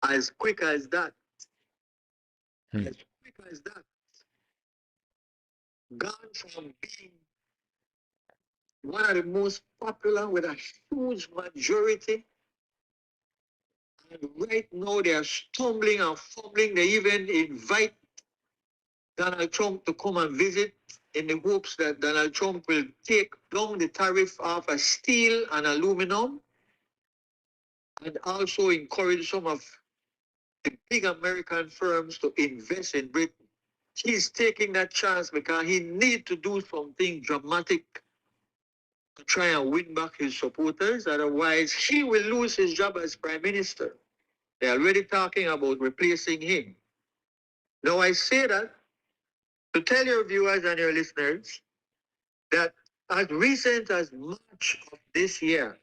As quick as that. As quick as that. Gone from being one of the most popular with a huge majority. And right now they are stumbling and fumbling. They even invite Donald Trump to come and visit in the hopes that Donald Trump will take down the tariff off of steel and aluminum and also encourage some of the big American firms to invest in Britain. He's taking that chance because he needs to do something dramatic to try and win back his supporters. Otherwise, he will lose his job as prime minister. They're already talking about replacing him. Now, I say that to tell your viewers and your listeners that as recent as March of this year,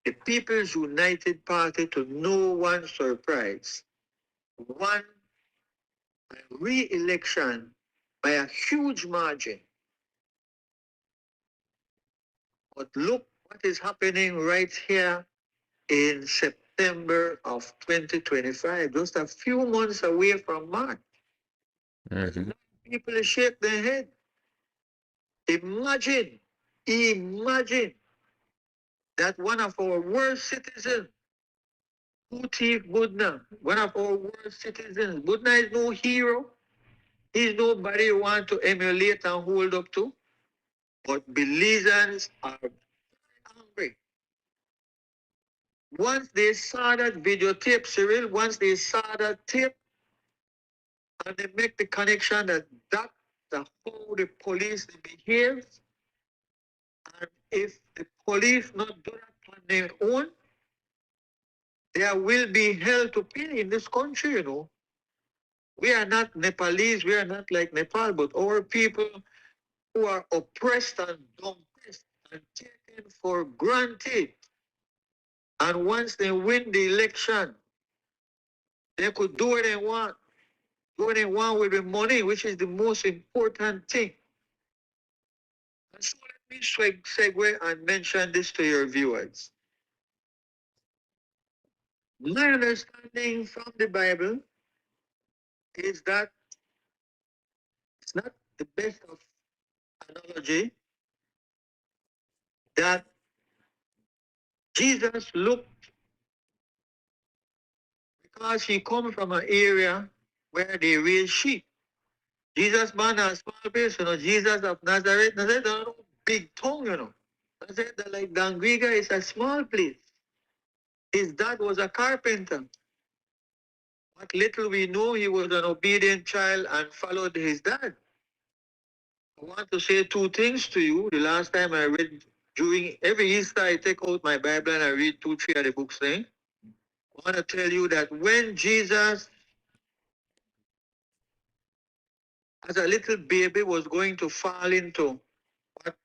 the People's United Party, to no one's surprise, won a re-election by a huge margin. But look what is happening right here in September of 2025, just a few months away from March. Mm-hmm. People shake their head. Imagine that one of our worst citizens, who thief Budna, one of our worst citizens. Budna is no hero. He's nobody you want to emulate and hold up to. But Belizeans are angry. Once they saw that videotape, Cyril, once they saw that tape, and they make the connection that that's how the police behave, and if the police not do that on their own, there will be hell to pay in this country, you know. We are not Nepalese, we are not like Nepal, but our people who are oppressed and dumbpressed and taken for granted. And once they win the election, they could do what they want. Do what they want with the money, which is the most important thing. And so let me segue and mention this to your viewers. My understanding from the Bible is that it's not the best of analogy that Jesus looked, because he comes from an area where they raise sheep. Jesus born a small place, you know, Jesus of Nazareth. Nazareth, big tongue, you know. I said that like Dangriga is a small place. His dad was a carpenter. What little we know, he was an obedient child and followed his dad. I want to say two things to you. The last time I read, during every Easter, I take out my Bible and I read 2, 3 of the books there. I want to tell you that when Jesus, as a little baby, was going to fall into what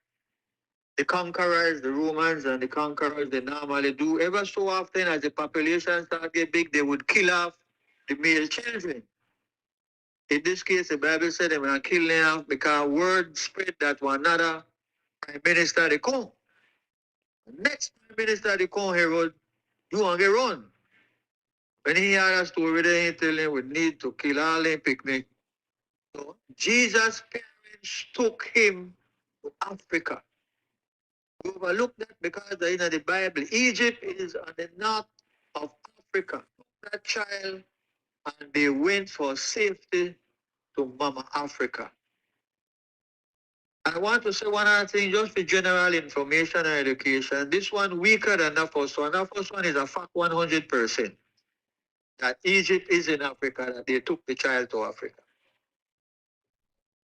the conquerors, the Romans and the conquerors, they normally do, ever so often as the population started get big, they would kill off the male children. In this case, the Bible said they were going to kill them off because word spread that one another prime minister they come. Next prime minister they come, Herod, you want to get run. When he had a story there, he tell him we need to kill all them picnic. So Jesus' parents took him to Africa. We overlook that because in the Bible, Egypt is on the north of Africa. That child, and they went for safety to Mama Africa. I want to say one other thing, just for general information and education. This one weaker than the first one. The first one is a fact 100%. That Egypt is in Africa, that they took the child to Africa.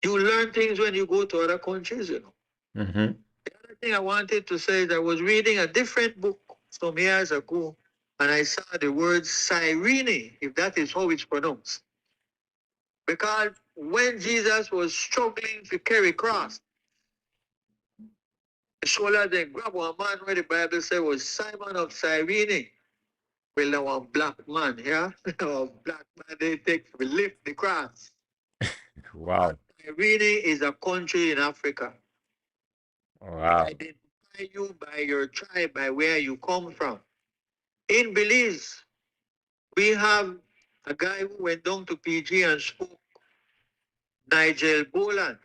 You learn things when you go to other countries, you know. Mm-hmm. The other thing I wanted to say is I was reading a different book some years ago, and I saw the word Cyrene, if that is how it's pronounced. Because when Jesus was struggling to carry cross, the soldiers they grab one man where the Bible said was Simon of Cyrene. Well, now one black man, yeah? A black man, they take to lift the cross. Wow. Cyrene is a country in Africa. Wow. They identify you by your tribe, by where you come from. In Belize, we have a guy who went down to PG and spoke, Nigel Boland.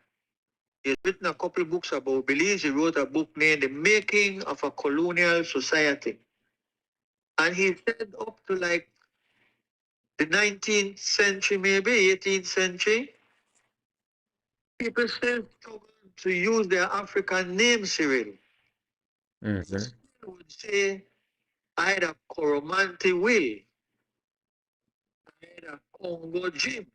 He's written a couple of books about Belize. He wrote a book named The Making of a Colonial Society. And he said up to like the 19th century, maybe 18th century, people still struggle to use their African name, Cyril. Mm-hmm. They would say either Coromantee Will, either Congo Jim.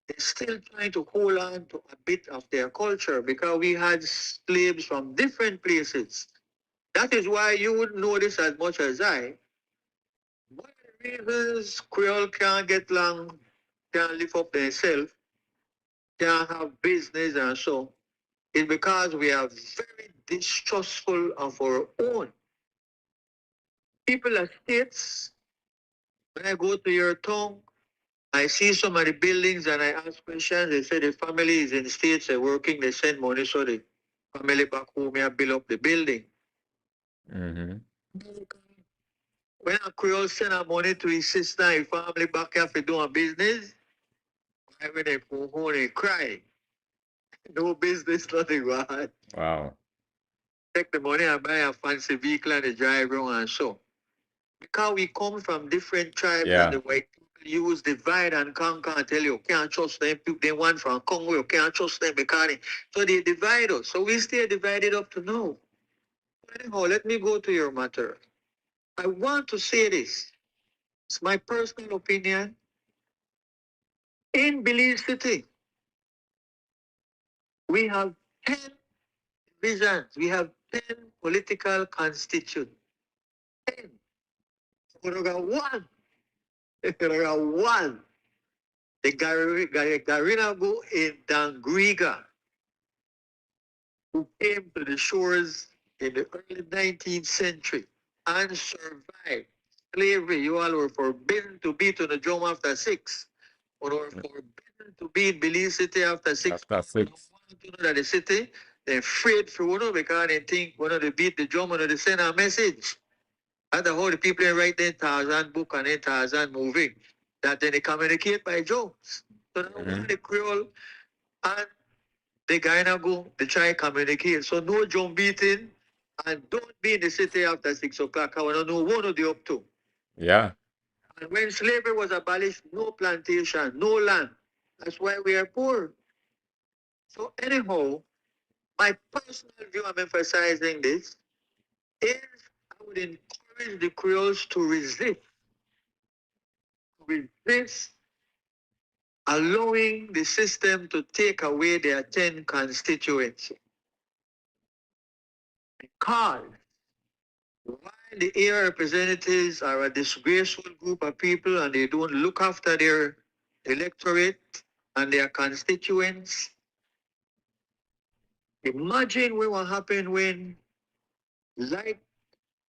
They're still trying to hold on to a bit of their culture because we had slaves from different places. That is why you would know this as much as I. One of the reasons Creole can't get along, can't live up themselves, can't have business and so, is because we are very distrustful of our own. People are states, when I go to your town, I see some of the buildings and I ask questions. They say the family is in the States, they're working, they send money so the family back home here build up the building. Mm-hmm. When a Creole send a money to his sister, his family back here for doing business, when they go home, they cry. No business, nothing, right? Wow. Take the money and buy a fancy vehicle and they drive around and so. Because we come from different tribes and the white people use divide and conquer and tell you can't trust them. They want from Congo, you can't trust them because so they divide us. So we stay divided up to now. Anyhow, let me go to your matter. I want to say this. It's my personal opinion. In Belize City, we have 10 divisions. We have 10 political constituents. 10. We got one. We got one. The Garinagu in Dangriga, who came to the shores in the early 19th century and survived slavery. You all were forbidden to beat on the drum after 6. Or were forbidden to beat Belize City after 6. After 6. They want to know that the city, they're afraid for one because they think when they beat the drum and they send a message. And the whole people they write their Tarzan book and their Tarzan movie that then they communicate by jokes. So now the Creole and the Gainago, they try to communicate. So no drum beating and don't be in the city after 6 o'clock. I want to know what are they up to. Yeah. And when slavery was abolished, no plantation, no land. That's why we are poor. So anyhow, my personal view, I'm emphasizing this, is I would encourage the Creoles to resist allowing the system to take away their 10 constituencies. Because while the area representatives are a disgraceful group of people and they don't look after their electorate and their constituents, imagine what will happen when, like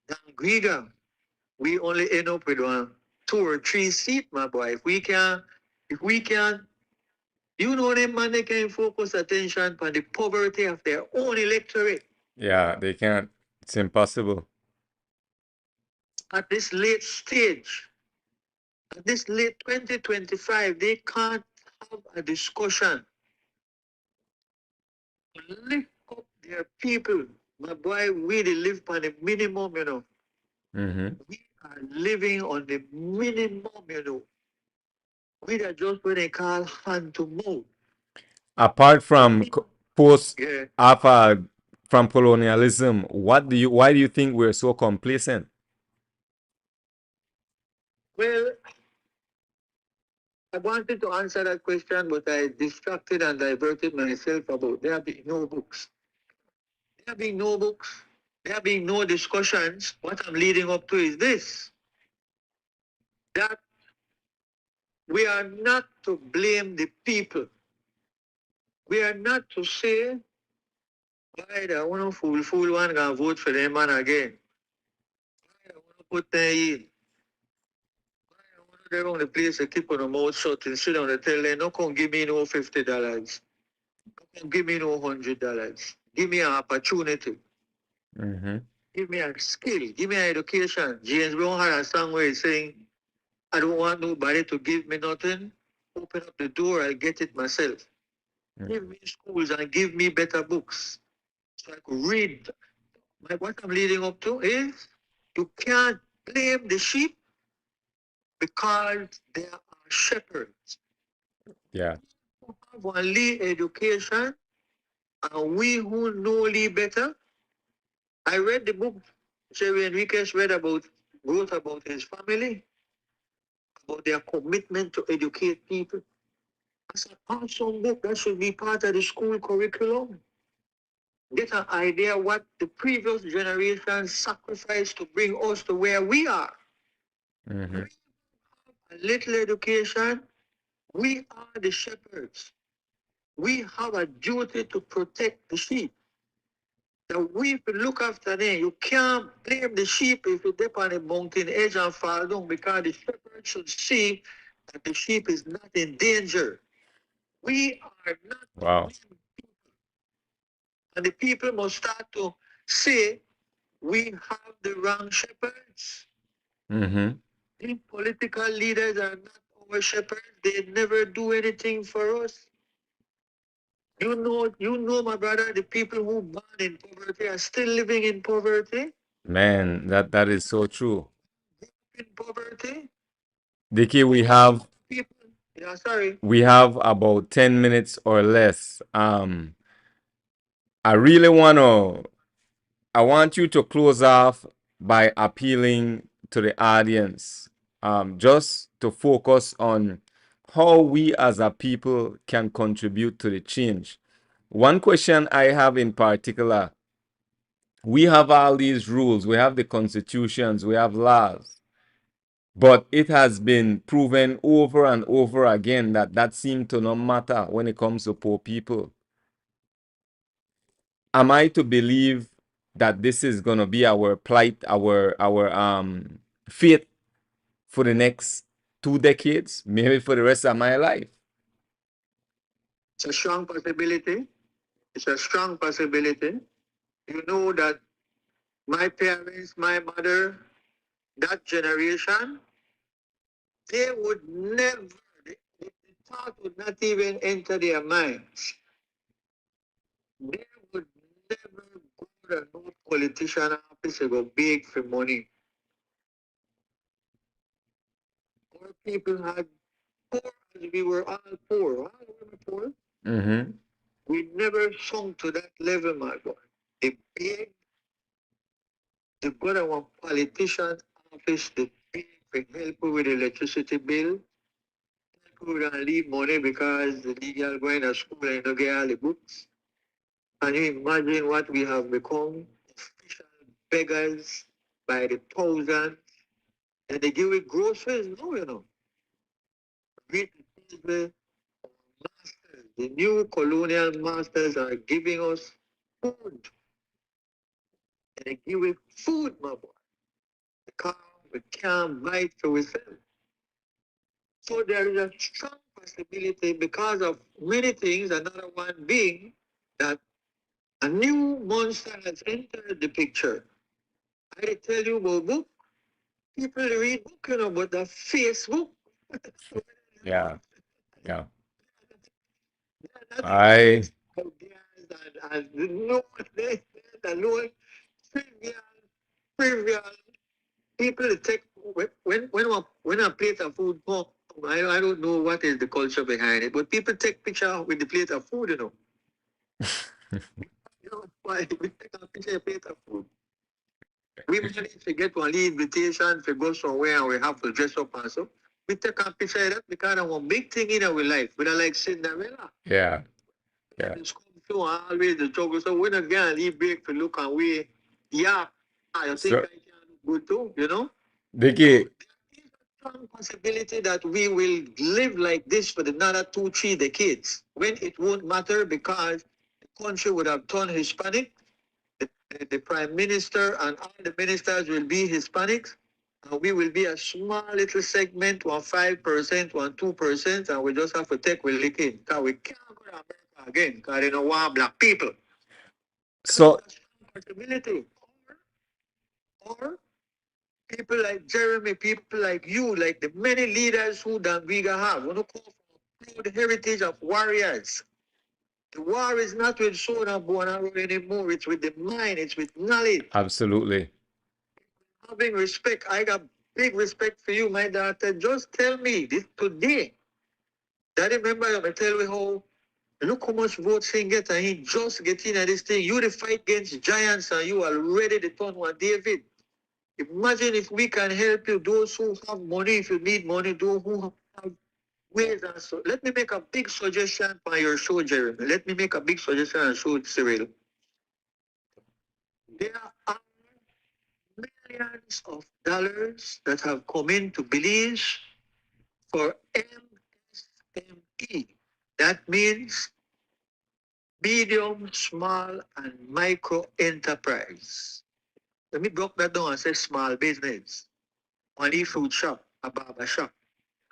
Dangriga, we only end up with 2 or 3 seats, my boy. If we can, you know them man, they can focus attention on the poverty of their own electorate. Yeah, they can't. It's impossible. At this late stage, at this late 2025, they can't have a discussion to lift up their people. My boy, we they live on the minimum, you know. We are living on the minimum, you know. We are just what they call hand to mouth. Apart from post Yeah. after from colonialism, why do you think we're so complacent? Well, I wanted to answer that question, but I distracted and diverted myself about there being no books. There being no books, there being no discussions. What I'm leading up to is this, that we are not to blame the people. We are not to say, why the one fool one gonna vote for them man again. Why I want to put them in. Why I want to go on the place to keep on the mouth shut and sit down and tell them, no come give me no $50. No come give me no $100. Give me an opportunity. Give me a skill. Give me an education. James Brown had a song where he's saying, I don't want nobody to give me nothing. Open up the door, I'll get it myself. Give me schools and give me better books so I could read. What I'm leading up to is you can't blame the sheep because they are shepherds. Yeah. We have only education and we who know Lee better. I read the book Jerry Enriquez wrote about his family, about their commitment to educate people. It's an awesome book that should be part of the school curriculum. Get an idea what the previous generation sacrificed to bring us to where we are. A little education, we are the shepherds. We have a duty to protect the sheep. That we look after them. You can't blame the sheep if you dip on a mountain edge and fall down because the shepherd should see that the sheep is not in danger. We are not. Wow. And the people must start to say, we have the wrong shepherds. The political leaders are not our shepherds. They never do anything for us. You know, my brother, the people who born in poverty are still living in poverty. Man, that is so true. In poverty. Dickie, we have People, yeah, sorry. we have about 10 minutes or less. I really I want you to close off by appealing to the audience, just to focus on how we as a people can contribute to the change. One question I have in particular, we have all these rules, we have the constitutions, we have laws, but it has been proven over and over again that seems to not matter when it comes to poor people. Am I to believe that this is going to be our plight, our fate for the next 2 decades, maybe for the rest of my life? It's a strong possibility. It's a strong possibility. You know that my parents, my mother, that generation, they would never, the thought would not even enter their minds. They would never go to no politician office to go beg for money. Our people had poor as we were all poor. All we were poor. We never sunk to that level, my boy. They beg to go to one politician office, they beg for help with the electricity bill. People don't leave money because the legal going to school and don't get all the books. Can you imagine what we have become? Official beggars by the thousands. And they give it groceries? No, you know. Read the Bible. Masters, the new colonial masters are giving us food. And they give it food, my boy. Because we can't buy it for ourselves. So there is a strong possibility because of many things, another one being that a new monster has entered the picture. I tell you about book. People read book, you know, but the Facebook. Yeah. Yeah. I and no alone trivial people take when a plate of food come, I don't know what is the culture behind it, but people take picture with the plate of food, you know. You know why we take a picture of plate of food. We manage to get one invitation to go somewhere and we have to dress up and so. We take a picture of that because of one big thing in our life. We don't like Cinderella. Yeah. Yeah. It's come through always the struggle. So when a girl leave break to look and we, yeah, I think I can do good too, you know? Dickie, Strong possibility that we will live like this for another 2, 3 decades when it won't matter because the country would have turned Hispanic. The prime minister and all the ministers will be Hispanics. And we will be a small little segment, 1 5%, 2%, and we just have to take with licking. Because we can't go to America again because they don't want black people. so That's a strong possibility. Or people like Jeremy, people like you, like the many leaders who Dangriga have, want to call for the heritage of warriors. The war is not with sword and bow and arrow anymore. It's with the mind. It's with knowledge. absolutely. Having respect. I got big respect for you, my daughter. Just tell me this today. Daddy, remember I tell you how look how much votes he get and he just get in at this thing. You the fight against giants and you are ready to turn one David. Imagine if we can help you, those who have money, if you need money, those who have ways and so. Let me make a big suggestion for your show, Jeremy. Let me make a big suggestion on show, Cyril. There are millions of dollars that have come into Belize for MSME. That means medium, small, and micro enterprise. Let me break that down and say small business. Only food shop, a barber shop,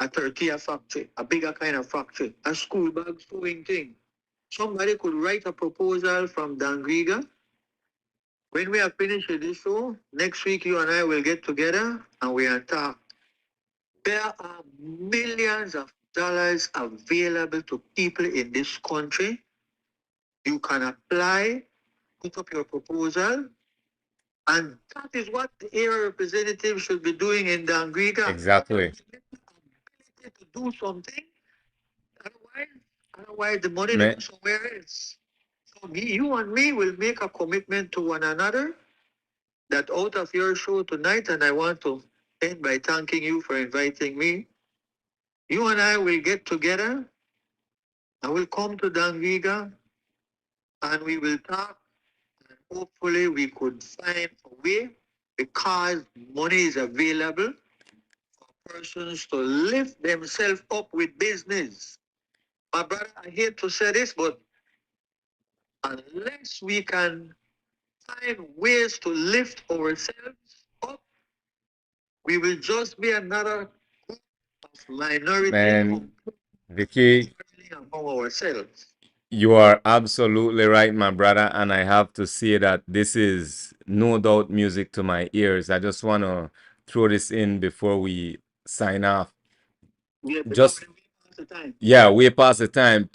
a tortilla factory, a bigger kind of factory, a school bag sewing thing. Somebody could write a proposal from Dangriga. When we are finished with this show, next week you and I will get together and we are talk. There are millions of dollars available to people in this country. You can apply, put up your proposal, and that is what the area representative should be doing in Dangriga. Exactly. To do something. Otherwise the money Man, goes somewhere else. So you and me will make a commitment to one another that out of your show tonight, and I want to end by thanking you for inviting me. You and I will get together. I will come to Dangriga and we will talk. And hopefully we could find a way because money is available for persons to lift themselves up with business. My brother, I hate to say this, but unless we can find ways to lift ourselves up, we will just be another group of minority man, Vicky, among ourselves. you are absolutely right, my brother. And I have to say that this is no doubt music to my ears. I just want to throw this in before we sign off. Yeah, Just, yeah, way past the time.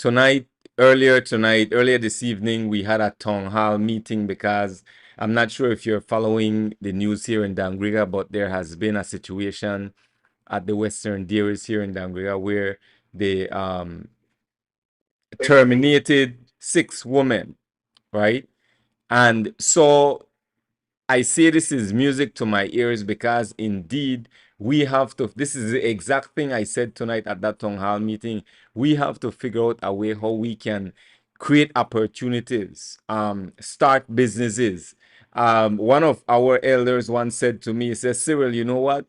Earlier this evening, we had a town hall meeting because I'm not sure if you're following the news here in Dangriga, but there has been a situation at the Western Dairies here in Dangriga where they terminated 6 women, right? And so I say this is music to my ears because indeed we have to, this is the exact thing I said tonight at that town hall meeting. We have to figure out a way how we can create opportunities, start businesses. One of our elders once said to me, he says, Cyril, you know what?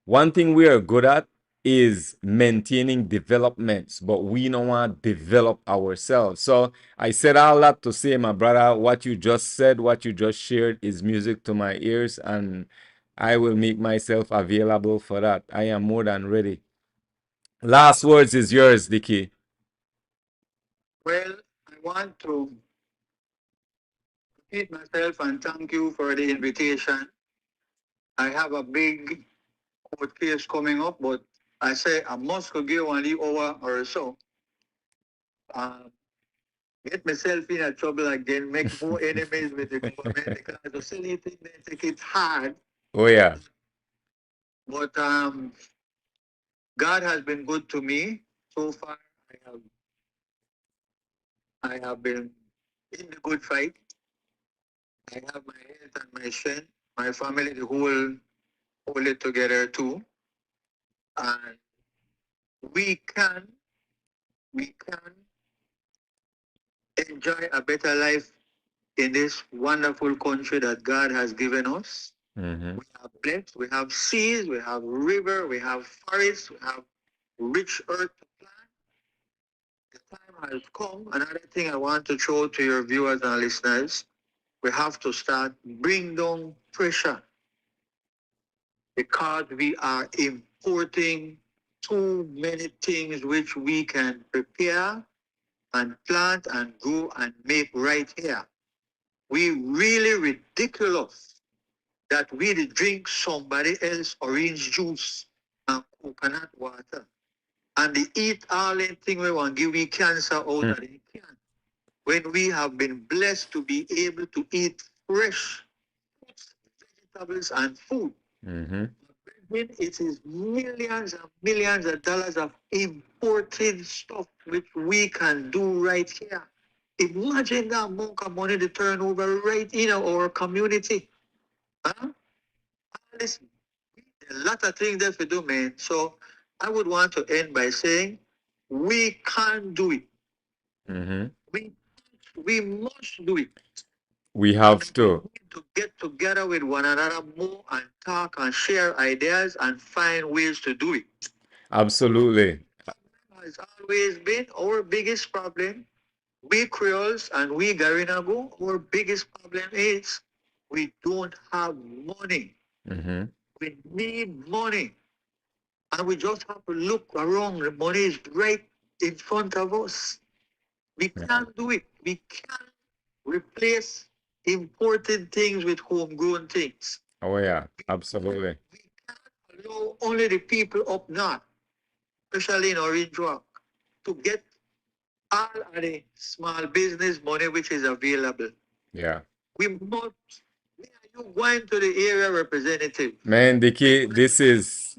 One thing we are good at is maintaining developments, but we don't want to develop ourselves. So I said all that to say, my brother, what you just said, what you just shared is music to my ears, and I will make myself available for that. I am more than ready. Last words is yours, Dickie. Well, I want to repeat myself and thank you for the invitation. I have a big court case coming up, but I say I must go give 1 hour or so. Uh, get myself in a trouble again, make more enemies with the government because the silly thing they take it hard. Oh, yeah. But God has been good to me so far. I have been in the good fight. I have my health and my strength. My family, the whole hold it together too. And we can enjoy a better life in this wonderful country that God has given us. Mm-hmm. We have blessed, we have seas, we have river, we have forests, we have rich earth to plant. The time has come. Another thing I want to throw to your viewers and listeners, we have to start bring down pressure because we are importing too many things which we can prepare and plant and grow and make right here. We really ridiculous that we drink somebody else orange juice and coconut water. And they eat all the thing we want give we cancer out of the can. When we have been blessed to be able to eat fresh fruits, vegetables, and food. Mm-hmm. When it is millions and millions of dollars of imported stuff which we can do right here. Imagine that amount of money to turn over right in our community. Huh? Listen, a lot of things that we do, man. So I would want to end by saying we can do it. Mm-hmm. We must do it. We have to. To get together with one another more and talk and share ideas and find ways to do it. Absolutely. Has always been our biggest problem. We Creoles and we Garinago, our biggest problem is we don't have money. Mm-hmm. We need money. And we just have to look around. The money is right in front of us. We can't do it. We can't replace imported things with homegrown things. Oh, yeah. Absolutely. We can't allow only the people up north, especially in Orange Rock, to get all of the small business money which is available. Yeah. We must. Where are you going to the area representative? Man, Dickie, this is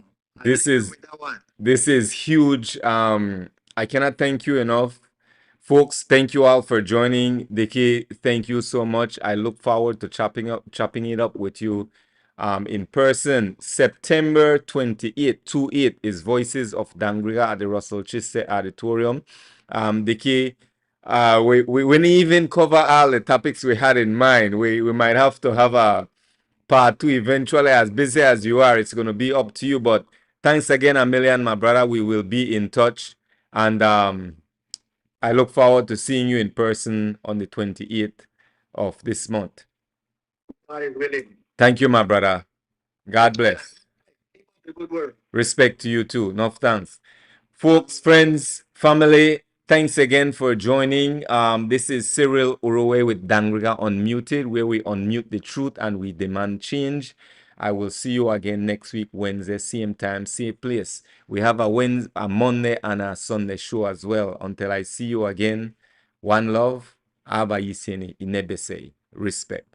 huge. I cannot thank you enough. Folks, thank you all for joining. Dickie, thank you so much. I look forward to chopping it up with you in person. September 28th, 28 is Voices of Dangriga at the Russell Chiste Auditorium. Dickie, we didn't even cover all the topics we had in mind. We might have to have a part two eventually. As busy as you are, it's going to be up to you. But thanks again a million, my brother. We will be in touch. And I look forward to seeing you in person on the 28th of this month. Thank you, my brother. God bless. Good work. Respect to you too. Enough thanks. Folks, friends, family, thanks again for joining. This is Cyril Uruwei with Dangriga Unmuted, where we unmute the truth and we demand change. I will see you again next week, Wednesday, same time, same place. We have a Monday and a Sunday show as well. Until I see you again, one love, Aba Yiseni Inebese, respect.